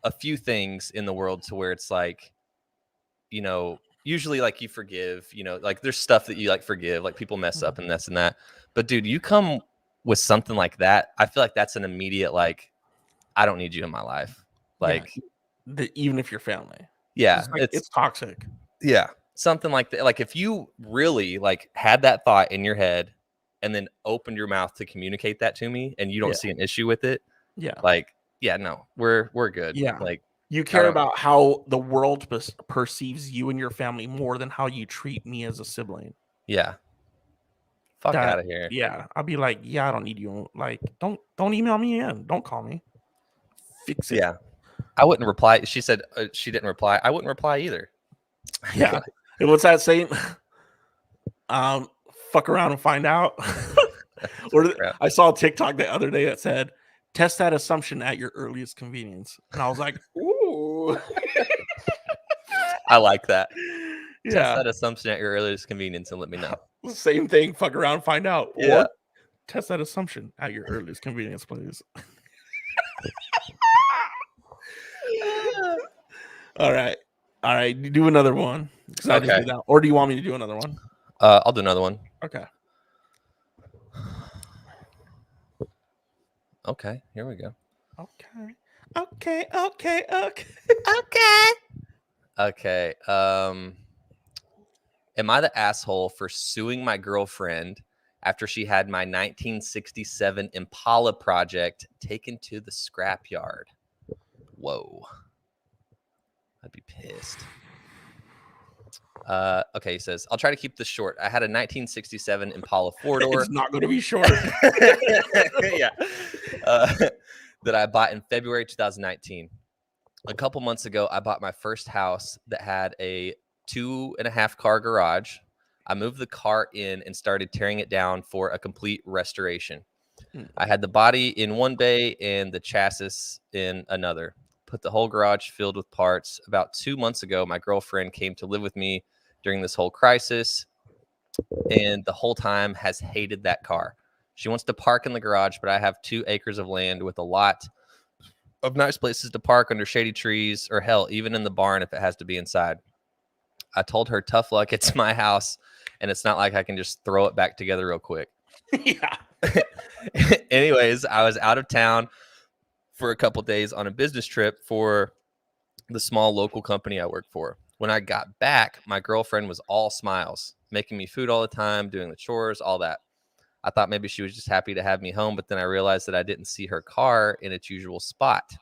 a few things in the world to where it's like, usually like you forgive, like there's stuff that you like forgive, like people mess up and this and that. But dude, you come with something like that, I feel like that's an immediate, like, I don't need you in my life. Like, even if you're family. yeah, it's toxic. Yeah. Something like that. Like, if you really like had that thought in your head and then opened your mouth to communicate that to me and you don't see an issue with it. Yeah. Like, yeah, no, we're good. Yeah. Like, you care about how the world perceives you and your family more than how you treat me as a sibling. Yeah. Fuck out of here. Yeah. I'll be like, yeah, I don't need you. Like, don't email me in. Don't call me. Fix it. Yeah. I wouldn't reply. She said she didn't reply. I wouldn't reply either. Yeah. And what's that saying? Fuck around and find out. Or I saw a TikTok the other day that said, test that assumption at your earliest convenience. And I was like, ooh. I like that. Yeah. Test that assumption at your earliest convenience and let me know. Same thing. Fuck around and find out. Yeah. Or test that assumption at your earliest convenience, please. All right. Do another one. Okay. I just did that. Or do you want me to do another one? I'll do another one. Okay. Okay. Here we go. Okay. Okay. Am I the asshole for suing my girlfriend after she had my 1967 Impala project taken to the scrapyard? Whoa. I'd be pissed. Okay, he says, I'll try to keep this short. I had a 1967 Impala four-door. It's not going to be short. Yeah. That I bought in February 2019. A couple months ago, I bought my first house that had a 2.5 car garage. I moved the car in and started tearing it down for a complete restoration. I had the body in one bay and the chassis in another. Put the whole garage filled with parts. About 2 months ago, my girlfriend came to live with me during this whole crisis, and the whole time has hated that car. She wants to park in the garage, but I have 2 acres of land with a lot of nice places to park under shady trees, or hell, even in the barn if it has to be inside. I told her, tough luck, it's my house, and it's not like I can just throw it back together real quick. Yeah. Anyways, I was out of town for a couple days on a business trip for the small local company I work for. When I got back, my girlfriend was all smiles, making me food all the time, doing the chores, all that. I thought maybe she was just happy to have me home, but then I realized that I didn't see her car in its usual spot.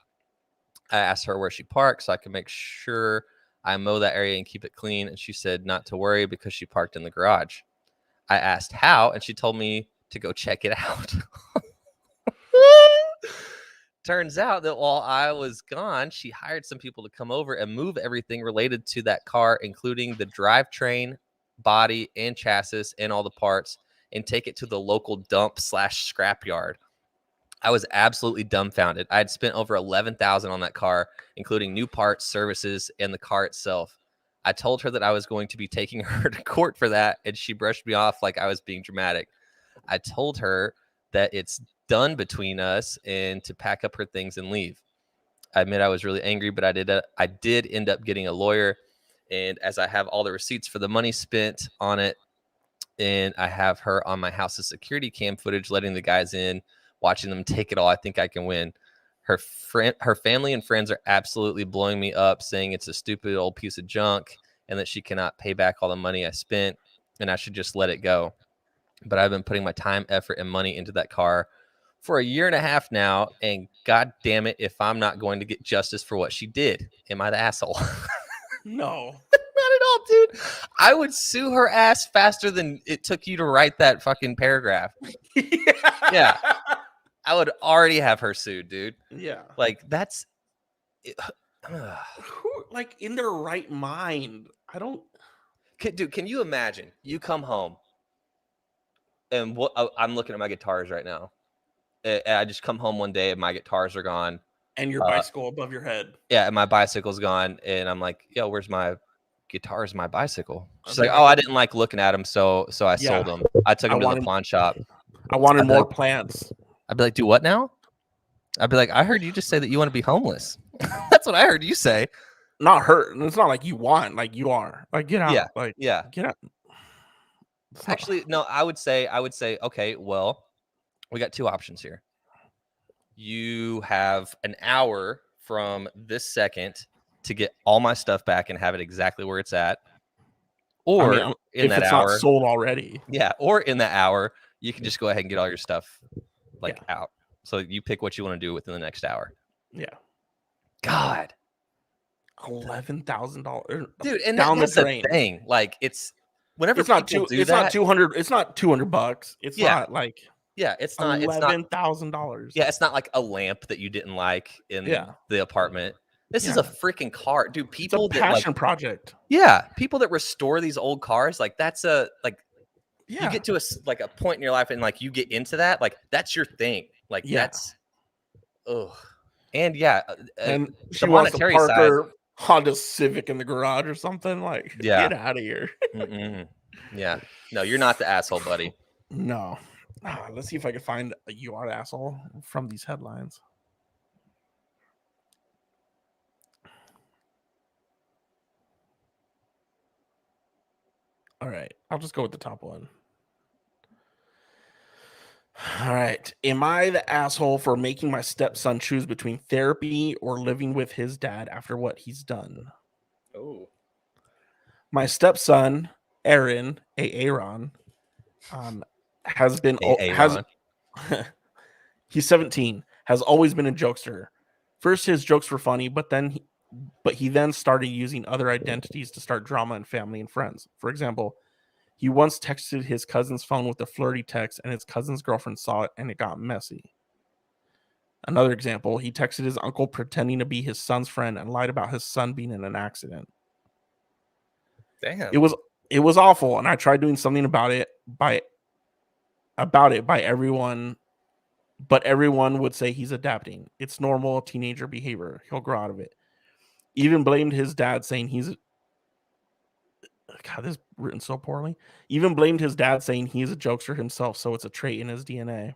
I asked her where she parked so I could make sure I mow that area and keep it clean, and she said not to worry because she parked in the garage. I asked how, and she told me to go check it out. Turns out that while I was gone, she hired some people to come over and move everything related to that car, including the drivetrain, body, and chassis, and all the parts, and take it to the local dump / scrapyard. I was absolutely dumbfounded. I had spent over $11,000 on that car, including new parts, services, and the car itself. I told her that I was going to be taking her to court for that, and she brushed me off like I was being dramatic. I told her that it's done between us and to pack up her things and leave. I admit I was really angry, but I did end up getting a lawyer, and as I have all the receipts for the money spent on it, and I have her on my house's security cam footage, letting the guys in, watching them take it all, I think I can win. Her family and friends are absolutely blowing me up, saying it's a stupid old piece of junk and that she cannot pay back all the money I spent and I should just let it go. But I've been putting my time, effort, and money into that car for a year and a half now, and God damn it if I'm not going to get justice for what she did. Am I the asshole? No. Not at all, dude. I would sue her ass faster than it took you to write that fucking paragraph. Yeah. I would already have her sued, dude. Yeah. Like, that's... Who, like, in their right mind? I don't... Dude, can you imagine? You come home, and I'm looking at my guitars right now. I just come home one day and my guitars are gone. And your bicycle above your head. Yeah, and my bicycle's gone. And I'm like, yo, where's my guitars, my bicycle? She's like, oh, I didn't like looking at them, so I sold them. I took them to the pawn shop. I wanted more plants. I'd be like, do what now? I'd be like, I heard you just say that you want to be homeless. That's what I heard you say. Not hurt. It's not like you want, like you are. Like, get out. Yeah. Like, yeah. Get out. Actually, no, I would say, okay, well, we got two options here. You have an hour from this second to get all my stuff back and have it exactly where it's at. Or in that hour, not sold already. Yeah. Or in that hour, you can just go ahead and get all your stuff out. So you pick what you want to do within the next hour. Yeah. God. $11,000, dude. And that's the thing. Like, it's whenever it's not not 200. It's not $200. It's not like it's not $11,000. Yeah, it's not like a lamp that you didn't like in the apartment. This is a freaking car, dude. People it's a passion project. Yeah, people that restore these old cars, like that's you get to a point in your life and like you get into that, like that's your thing. Like that's and and she wants to park her Honda Civic in the garage or something. Like, get out of here. Yeah, no, you're not the asshole, buddy. No. Let's see if I can find a "you are the asshole" from these headlines. All right, I'll just go with the top one. All right. Am I the asshole for making my stepson choose between therapy or living with his dad after what he's done? Oh. My stepson, Aaron, Aaron, has been he's 17, has always been a jokester. First his jokes were funny, but he then started using other identities to start drama in family and friends. For example, he once texted his cousin's phone with a flirty text, and his cousin's girlfriend saw it, and it got messy. Another example, he texted his uncle pretending to be his son's friend and lied about his son being in an accident. Damn. It was awful, and I tried doing something about it by everyone, but everyone would say he's adapting. It's normal teenager behavior. He'll grow out of it. Even blamed his dad, saying he's God, this is written so poorly. Even blamed his dad, saying he's a jokester himself, so it's a trait in his DNA.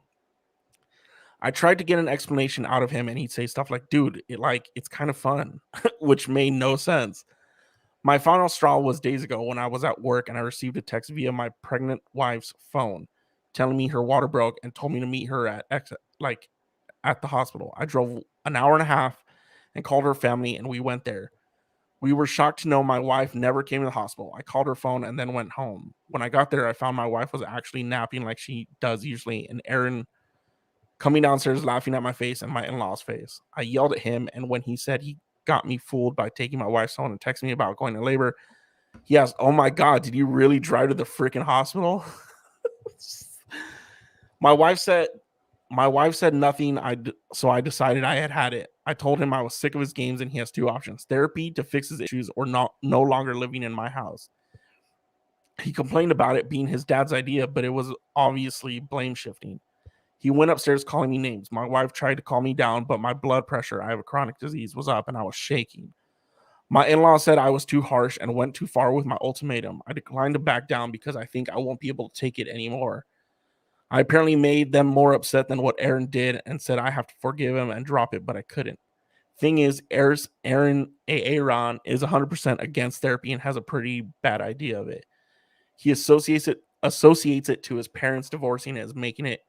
I tried to get an explanation out of him, and he'd say stuff like, dude, it's kind of fun, which made no sense. My final straw was days ago when I was at work, and I received a text via my pregnant wife's phone telling me her water broke and told me to meet her at the hospital. I drove an hour and a half and called her family, and we went there. We were shocked to know my wife never came to the hospital. I called her phone and then went home. When I got there, I found my wife was actually napping like she does usually, and Aaron coming downstairs laughing at my face and my in-law's face. I yelled at him, and when he said he got me fooled by taking my wife's phone and texting me about going to labor, he asked, oh my God, did you really drive to the freaking hospital? My wife said nothing, so I decided I had it. I told him I was sick of his games and he has two options: therapy to fix his issues or no longer living in my house. He complained about it being his dad's idea, but it was obviously blame shifting. He went upstairs calling me names. My wife tried to calm me down, but my blood pressure, I have a chronic disease, was up and I was shaking. My in-law said I was too harsh and went too far with my ultimatum. I declined to back down because I think I won't be able to take it anymore. I apparently made them more upset than what Aaron did and said I have to forgive him and drop it, but I couldn't. Thing is, Aaron is 100% against therapy and has a pretty bad idea of it. He associates it to his parents divorcing as making it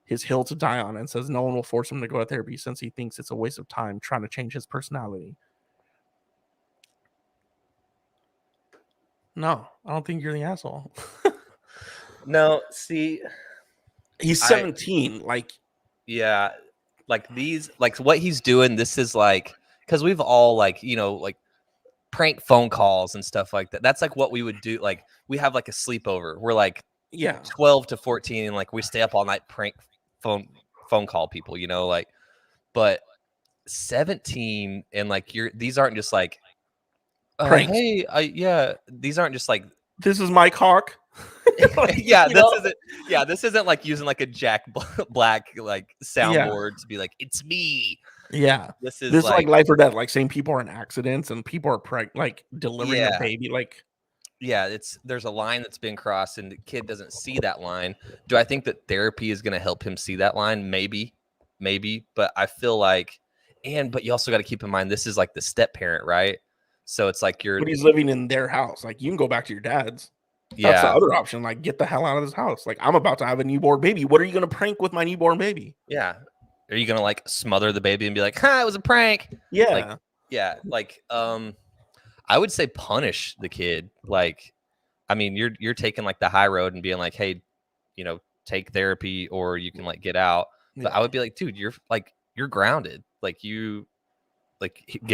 his hill to die on, and says no one will force him to go to therapy since he thinks it's a waste of time trying to change his personality. No, I don't think you're the asshole. No, see, he's 17. Yeah, what he's doing. This is because we've all prank phone calls and stuff like that. That's what we would do. We have a sleepover. We're 12 to 14, and we stay up all night prank phone call people. But 17 and these aren't just hey, these aren't just this is Mike Hawk. Like, yeah, this isn't like using like a Jack Black like soundboard to be like, it's me. Yeah, this is like life or death. Like saying people are in accidents and people are like delivering a baby. Like, yeah, there's a line that's been crossed and the kid doesn't see that line. Do I think that therapy is going to help him see that line? Maybe, but I feel like, but you also got to keep in mind this is like the step parent, right? So it's like but he's living in their house. Like, you can go back to your dad's. That's the other option. Like, get the hell out of this house. Like, I'm about to have a newborn baby. What are you going to prank with my newborn baby? Yeah. Are you going to like smother the baby and be like, "Ha, it was a prank"? Yeah. I would say punish the kid. Like, I mean, you're taking like the high road and being like, hey, take therapy or you can like get out. But I would be like, dude, you're grounded. Like, give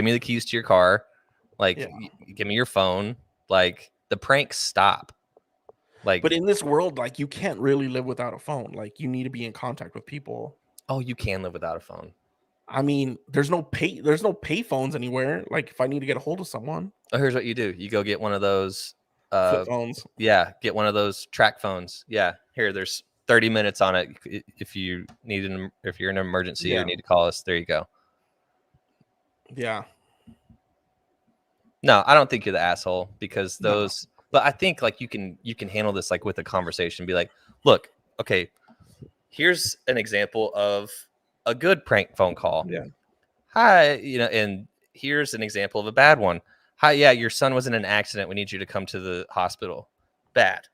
me the keys to your car. Like, give me your phone. Like, the pranks stop. Like, but in this world, like, you can't really live without a phone. Like, you need to be in contact with people. Oh, you can live without a phone. I mean, there's no pay phones anywhere. Like, if I need to get a hold of someone. Oh, here's what you do. You go get one of those flip phones. Yeah, get one of those track phones. Yeah, here, there's 30 minutes on it. If you're in an emergency or need to call us, there you go. Yeah. No, I don't think you're the asshole because those. No. But I think like you can handle this like with a conversation. Be like, look, okay, here's an example of a good prank phone call. Yeah. Hi, and here's an example of a bad one. Hi, yeah, your son was in an accident. We need you to come to the hospital. Bad.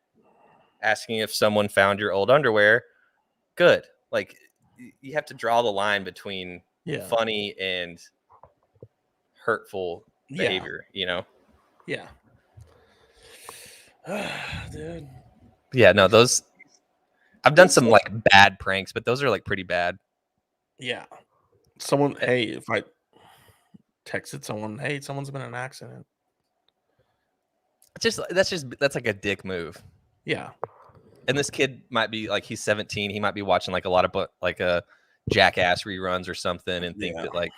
Asking if someone found your old underwear. Good. Like, you have to draw the line between funny and hurtful behavior, Yeah. Dude. Yeah, no, those I've done some like bad pranks, but those are like pretty bad. Yeah. If I texted someone, hey, someone's been in an accident. That's like a dick move. Yeah. And this kid might be like, he's 17. He might be watching like a lot of like a Jackass reruns or something and think that like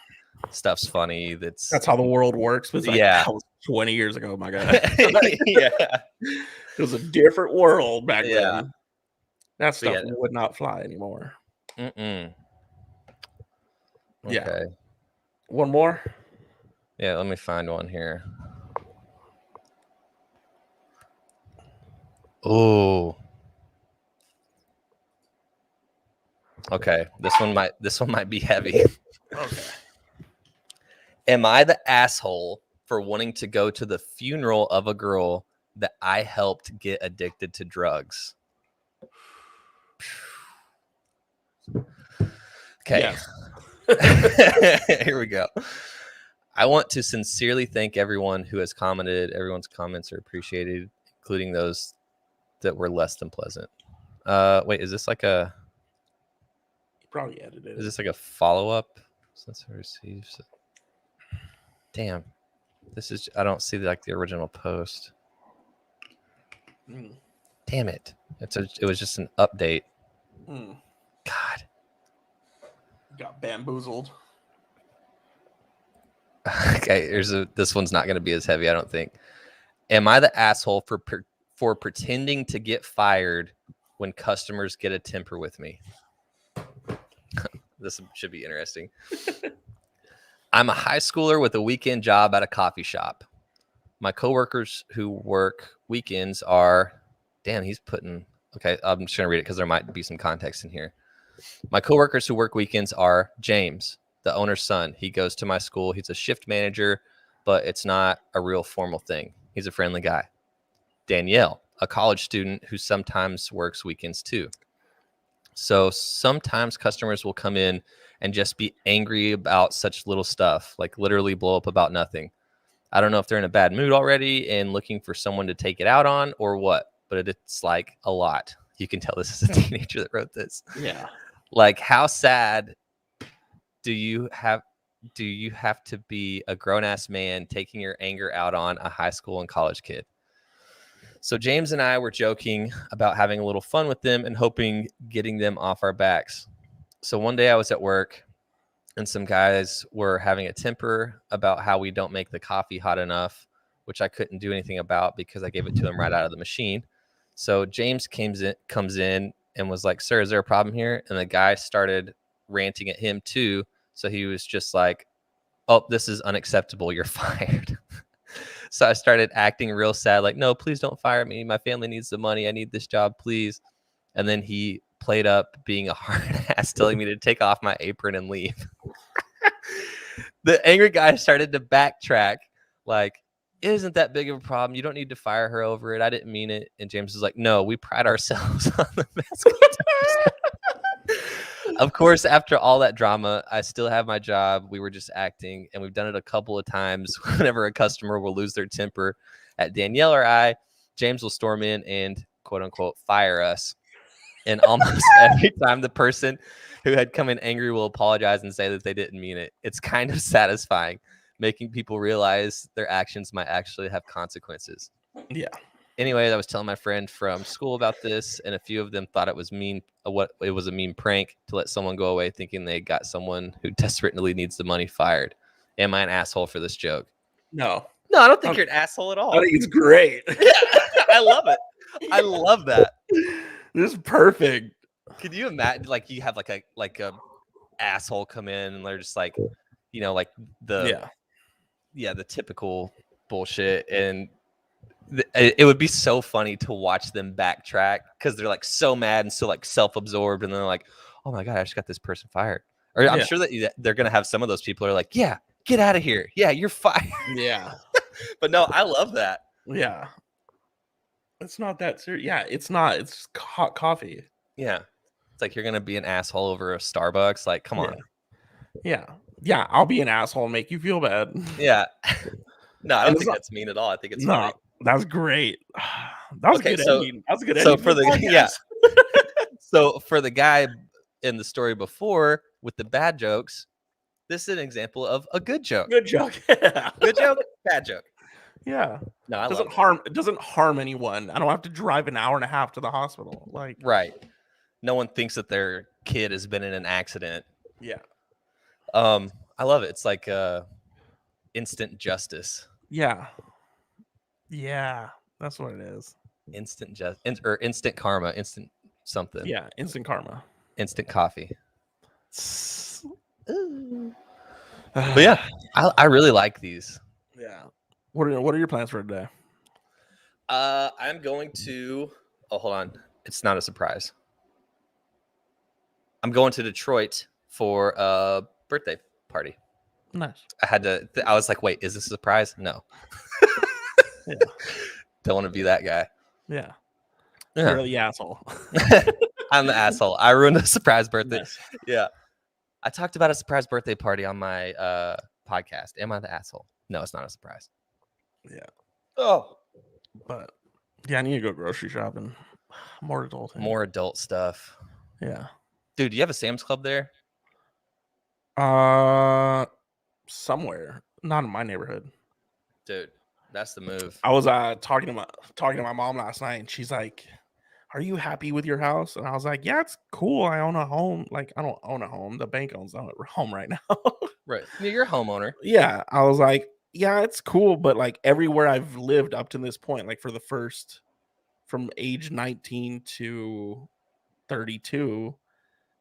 stuff's funny. That's how the world works. But like, that was 20 years ago, my God. Yeah. It was a different world back then. That stuff would not fly anymore. Okay. Yeah. One more? Yeah, let me find one here. Oh. Okay, this one might be heavy. Okay. Am I the asshole for wanting to go to the funeral of a girl that I helped get addicted to drugs? Okay. Yes. Here we go. I want to sincerely thank everyone who has commented. Everyone's comments are appreciated, including those that were less than pleasant. Wait, is this like a... Probably edited it. Is this like a follow-up? Since I received... Damn. This is... I don't see like the original post. Damn it. It was just an update. God. Got bamboozled. Okay, this one's not going to be as heavy, I don't think. Am I the asshole for pretending to get fired when customers get a temper with me? This should be interesting. I'm a high schooler with a weekend job at a coffee shop. My coworkers who work weekends are... Damn, he's putting... Okay, I'm just going to read it because there might be some context in here. My coworkers who work weekends are James, the owner's son. He goes to my school. He's a shift manager, but it's not a real formal thing. He's a friendly guy. Danielle, a college student who sometimes works weekends too. So sometimes customers will come in and just be angry about such little stuff, like literally blow up about nothing. I don't know if they're in a bad mood already and looking for someone to take it out on or what, but it's like a lot. You can tell this is a teenager that wrote this. Yeah. Like, how sad do you have to be a grown-ass man taking your anger out on a high school and college kid? So James and I were joking about having a little fun with them and hoping getting them off our backs. So one day I was at work and some guys were having a temper about how we don't make the coffee hot enough, which I couldn't do anything about because I gave it to them right out of the machine. So James comes in and was like, "Sir, is there a problem here?" And the guy started ranting at him too. So he was just like, "Oh, this is unacceptable. You're fired." So I started acting real sad, like, "No, please don't fire me. My family needs the money. I need this job, please." And then he played up being a hard ass, telling me to take off my apron and leave. The angry guy started to backtrack, like, "It isn't that big of a problem. You don't need to fire her over it. I didn't mean it." And James was like, "No, we pride ourselves on the mascot." Of course, after all that drama, I still have my job. We were just acting, and we've done it a couple of times. Whenever a customer will lose their temper at Danielle or I, James will storm in and quote unquote fire us. And almost every time the person who had come in angry will apologize and say that they didn't mean it. It's kind of satisfying, making people realize their actions might actually have consequences. Yeah. Anyway, I was telling my friend from school about this, and a few of them thought it was it was a mean prank to let someone go away thinking they got someone who desperately needs the money fired. Am I an asshole for this joke? No, I don't think you're an asshole at all. I think it's great. Yeah, I love it. I love that. This is perfect. Could you imagine, like, you have like a asshole come in and they're just like, like the typical bullshit, and it would be so funny to watch them backtrack because they're like so mad and so like self-absorbed, and they're like, "Oh my god, I just got this person fired." Or I'm sure that they're gonna have some of those people who are like, "Yeah, get out of here. Yeah, you're fired." Yeah. But no, I love that. Yeah. It's not that serious. Yeah, it's not. It's hot coffee. Yeah. It's like you're gonna be an asshole over a Starbucks. Like, come on. Yeah. Yeah, I'll be an asshole and make you feel bad. Yeah. No, I don't think that's mean at all. I think it's funny. That's great. That was okay, good so, ending. That was a good so ending. For the so for the guy in the story before with the bad jokes, this is an example of a good joke. Good joke. Yeah. Good joke, bad joke. Yeah. No, I doesn't harm. It doesn't harm anyone. I don't have to drive an hour and a half to the hospital. Like, right. No one thinks that their kid has been in an accident. Yeah. I love it. It's like instant justice. Yeah. Yeah. That's what it is. Instant or instant karma, instant something. Yeah, instant karma. Instant coffee. But yeah, I really like these. Yeah. What are your plans for today? I'm going to. Oh, hold on. It's not a surprise. I'm going to Detroit for a birthday party. Nice. I had to. I was like, wait, is this a surprise? No. Yeah. Don't want to be that guy. Yeah. Yeah. You're the asshole. I'm the asshole. I ruined a surprise birthday. Nice. Yeah. I talked about a surprise birthday party on my podcast. Am I the asshole? No, it's not a surprise. Yeah. Oh. But yeah, I need to go grocery shopping. More adult stuff. Yeah. Dude, do you have a Sam's Club there? Somewhere. Not in my neighborhood. Dude, that's the move. I was talking to my mom last night, and she's like, "Are you happy with your house?" And I was like, "Yeah, it's cool. I own a home. Like, I don't own a home. The bank owns a home right now." Right. You're a homeowner. Yeah. I was like, "Yeah, it's cool, but like everywhere I've lived up to this point, like from age 19 to 32,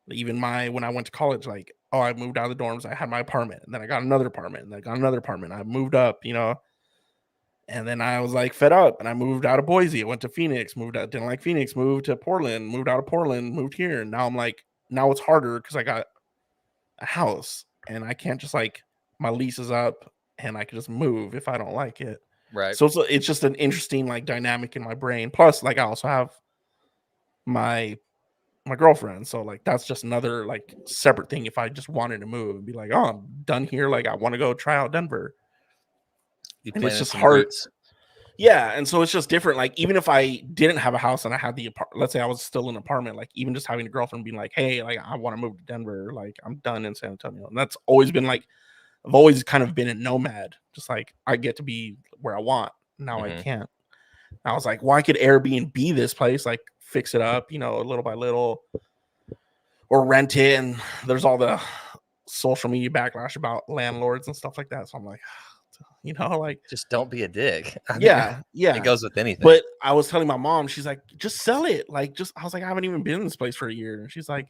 even when I went to college, like, oh, I moved out of the dorms, I had my apartment, and then I got another apartment, and then I got another apartment. I moved up, and then I was like fed up, and I moved out of Boise. I went to Phoenix, didn't like Phoenix, moved to Portland, moved out of Portland, moved here. And now I'm like, now it's harder because I got a house, and I can't just like, my lease is up, and I can just move if I don't like it. Right. So it's just an interesting like dynamic in my brain. Plus, like, I also have my girlfriend, so like that's just another like separate thing. If I just wanted to move and be like, oh, I'm done here, like I want to go try out Denver, and it's just hard. Yeah, and so it's just different. Like, even if I didn't have a house and I had let's say I was still in an apartment, like even just having a girlfriend being like, hey, like I want to move to Denver, like I'm done in San Antonio. And that's always been like, I've always kind of been a nomad, just like I get to be where I want. Now I can't. I was like, well, I could Airbnb this place, like fix it up, little by little, or rent it. And there's all the social media backlash about landlords and stuff like that. So I'm like, you know, like just don't be a dick. Yeah. It goes with anything. But I was telling my mom, she's like, just sell it. Like, I was like, I haven't even been in this place for a year. And she's like,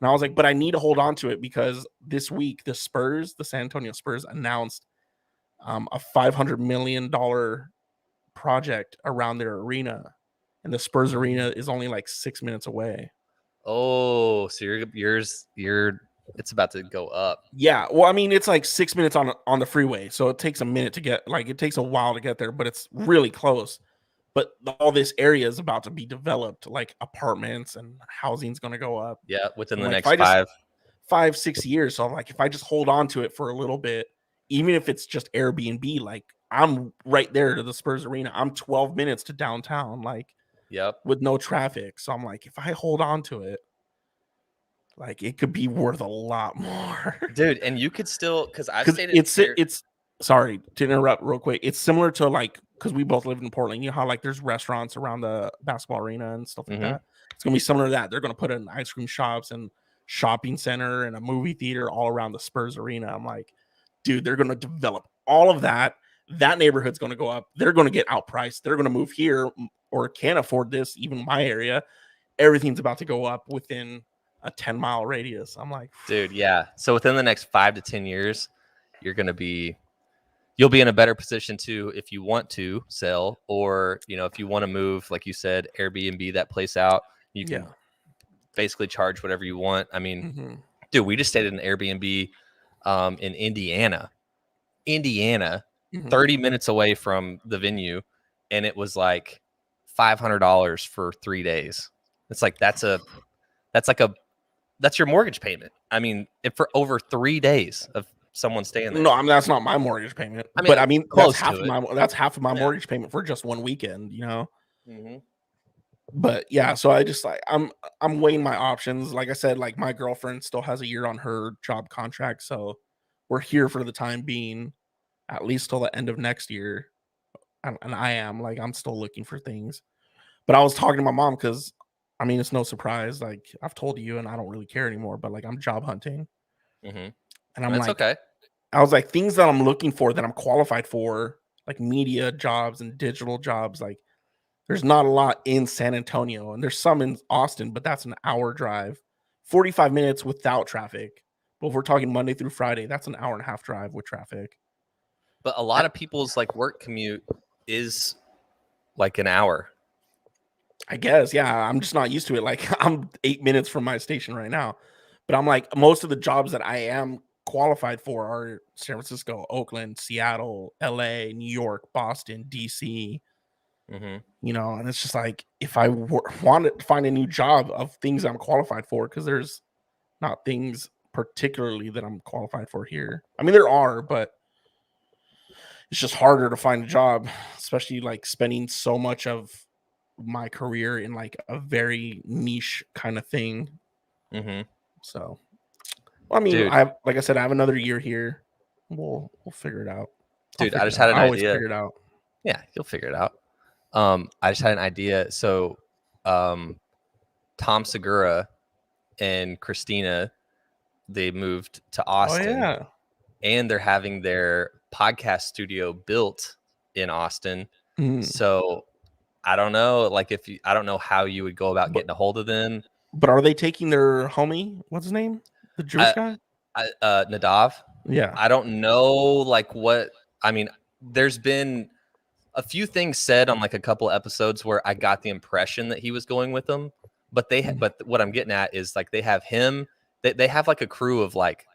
and I was like, but I need to hold on to it because this week the San Antonio Spurs announced a $500 million project around their arena, and the Spurs arena is only like 6 minutes away. Oh, so it's about to go up. Yeah, well, I mean, it's like 6 minutes on the freeway, so it takes a minute to get, like, it takes a while to get there, but it's really close. But all this area is about to be developed, like apartments and housing's going to go up. Yeah, within the like, next 5-6 years. So I'm like, if I just hold on to it for a little bit, even if it's just Airbnb, like I'm right there to the Spurs arena. I'm 12 minutes to downtown, like, yep, with no traffic. So I'm like, if I hold on to it, like, it could be worth a lot more, dude. And you could still, because it's sorry to interrupt real quick. It's similar to, like, because we both live in Portland. You know how, like, there's restaurants around the basketball arena and stuff like that. It's gonna be similar to that. They're gonna put in ice cream shops and shopping center and a movie theater all around the Spurs arena. I'm like, dude, they're gonna develop all of that. That neighborhood's gonna go up. They're gonna get outpriced. They're gonna move here or can't afford this. Even my area, everything's about to go up within a 10-mile radius. I'm like, dude, yeah. So within the next 5 to 10 years, you'll be in a better position to, if you want to sell, or, you know, if you want to move, like you said, Airbnb that place out, you can basically charge whatever you want. I mean, dude, we just stayed in an Airbnb in Indiana, 30 minutes away from the venue, and it was like $500 for 3 days. It's like that's your mortgage payment. I mean, for over 3 days of someone staying there. No, I mean, that's not my mortgage payment. But I mean, that's half of my mortgage payment for just one weekend, you know. But yeah, so I just, like, I'm weighing my options. Like I said, like, my girlfriend still has a year on her job contract, so we're here for the time being, at least till the end of next year. And I'm still looking for things. But I was talking to my mom because, I mean, it's no surprise. Like, I've told you, and I don't really care anymore. But, like, I'm job hunting, and I'm like, okay. I was like, things that I'm looking for that I'm qualified for, like media jobs and digital jobs, like, there's not a lot in San Antonio, and there's some in Austin, but that's an hour drive, 45 minutes without traffic. But if we're talking Monday through Friday, that's an hour and a half drive with traffic. But a lot of people's, like, work commute is like an hour. I guess, yeah. I'm just not used to it. Like, I'm 8 minutes from my station right now, but I'm like, most of the jobs that I am qualified for are San Francisco, Oakland, Seattle, LA, New York, Boston, DC. You know, and it's just like, if I wanted to find a new job of things I'm qualified for, because there's not things particularly that I'm qualified for here. I mean, there are, but it's just harder to find a job, especially, like, spending so much of my career in, like, a very niche kind of thing. So, well, I mean, dude, like I said, I have another year here. We'll figure it out. Dude, I just had an idea. I always figure it out. Yeah, you'll figure it out. I just had an idea. So, Tom Segura and Christina, they moved to Austin. Oh, yeah. And they're having their podcast studio built in Austin. So I don't know, like, I don't know how you would go about getting a hold of them. But are they taking their homie? What's his name? The Jewish guy? Nadav. Yeah. I don't know, like, what, I mean, there's been a few things said on, like, a couple episodes where I got the impression that he was going with them, but but what I'm getting at is, like, they have him, they have, like, a crew of, like,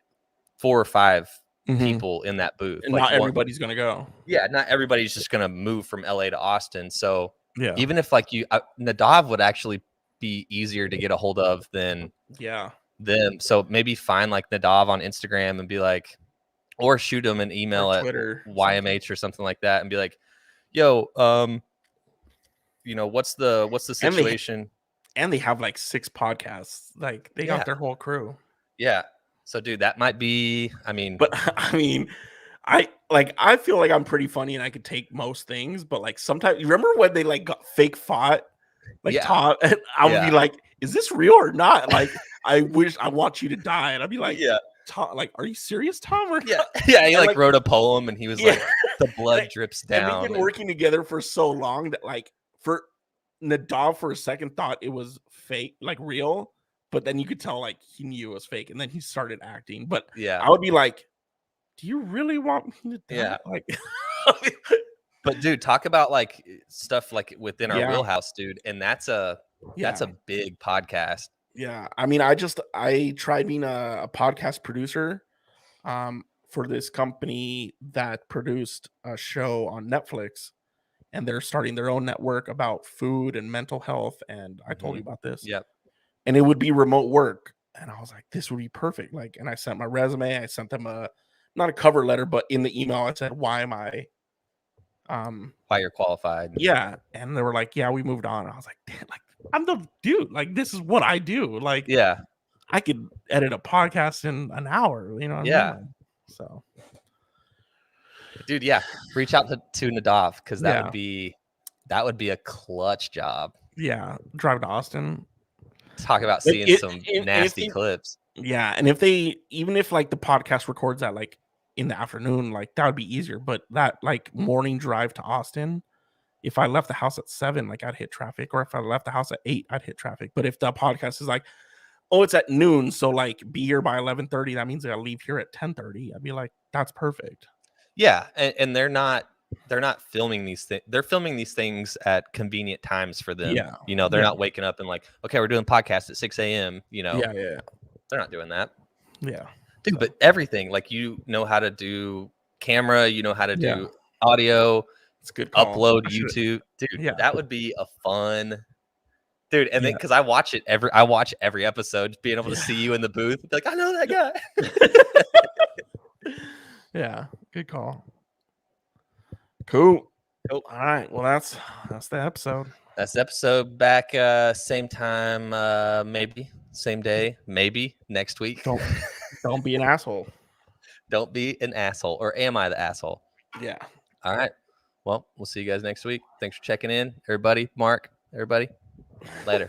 4 or 5 people in that booth. And, like, not everybody's going to go. Yeah, not everybody's just going to move from LA to Austin. So yeah, even if, like, Nadav would actually be easier to get a hold of than them. So maybe find, like, Nadav on Instagram and be like, or shoot him an email at Twitter, YMH or something like that, and be like, yo, you know, what's the situation? And they have, like, 6 podcasts. Like, they got their whole crew. Yeah. So, dude, that might be, I mean, but I mean, I feel like I'm pretty funny and I could take most things, but, like, sometimes, you remember when they, like, got fake fought, like, Tom, and I would be like, is this real or not? Like, I want you to die. And I'd be like, Tom, like, are you serious, Tom? Or he like wrote a poem and he was like, The blood drips down. And they've been working together for so long that, like, for Nadav for a second thought it was fake, like real, but then you could tell like he knew it was fake, and then he started acting. But yeah, I would be like, do you really want me to die? Yeah. Like, but dude, talk about like stuff like within our wheelhouse, dude. And that's a big podcast. Yeah. I mean, I tried being a podcast producer for this company that produced a show on Netflix, and they're starting their own network about food and mental health. And I told you about this. Yep. And it would be remote work. And I was like, this would be perfect. Like, and I sent my resume. I sent them not a cover letter, but in the email I said, why am I why you're qualified. Yeah. And they were like, yeah, we moved on. And I was like, damn, like, I'm the dude. Like, this is what I do. Like, yeah, I could edit a podcast in an hour, you know what I mean? So dude, yeah, reach out to Nadav, because that would be a clutch job. Yeah, drive to Austin. Talk about seeing some nasty clips. Yeah, and even if like the podcast records at like in the afternoon, like that would be easier. But that like morning drive to Austin, if I left the house at 7, like I'd hit traffic, or if I left the house at 8, I'd hit traffic. But if the podcast is like, oh, it's at noon, so like be here by 11:30, that means I gotta leave here at 10:30. I'd be like, that's perfect. Yeah, and they're not filming these things. They're filming these things at convenient times for them. Yeah, you know, they're not waking up and like, okay, we're doing podcasts at 6 a.m. You know, yeah. They're not doing that. Yeah, dude. So. But everything, like, you know how to do camera, you know how to do audio. It's good. Upload YouTube, dude. Yeah. That would be a fun. Dude, and then because I watch every episode, being able to see you in the booth, be like, I know that guy. Yeah, good call. Cool. All right. Well, that's the episode. That's the episode. Back same time, maybe same day, maybe next week. Don't be an asshole. Don't be an asshole, or am I the asshole? Yeah. All right. Well, we'll see you guys next week. Thanks for checking in, everybody. Mark, everybody. Later.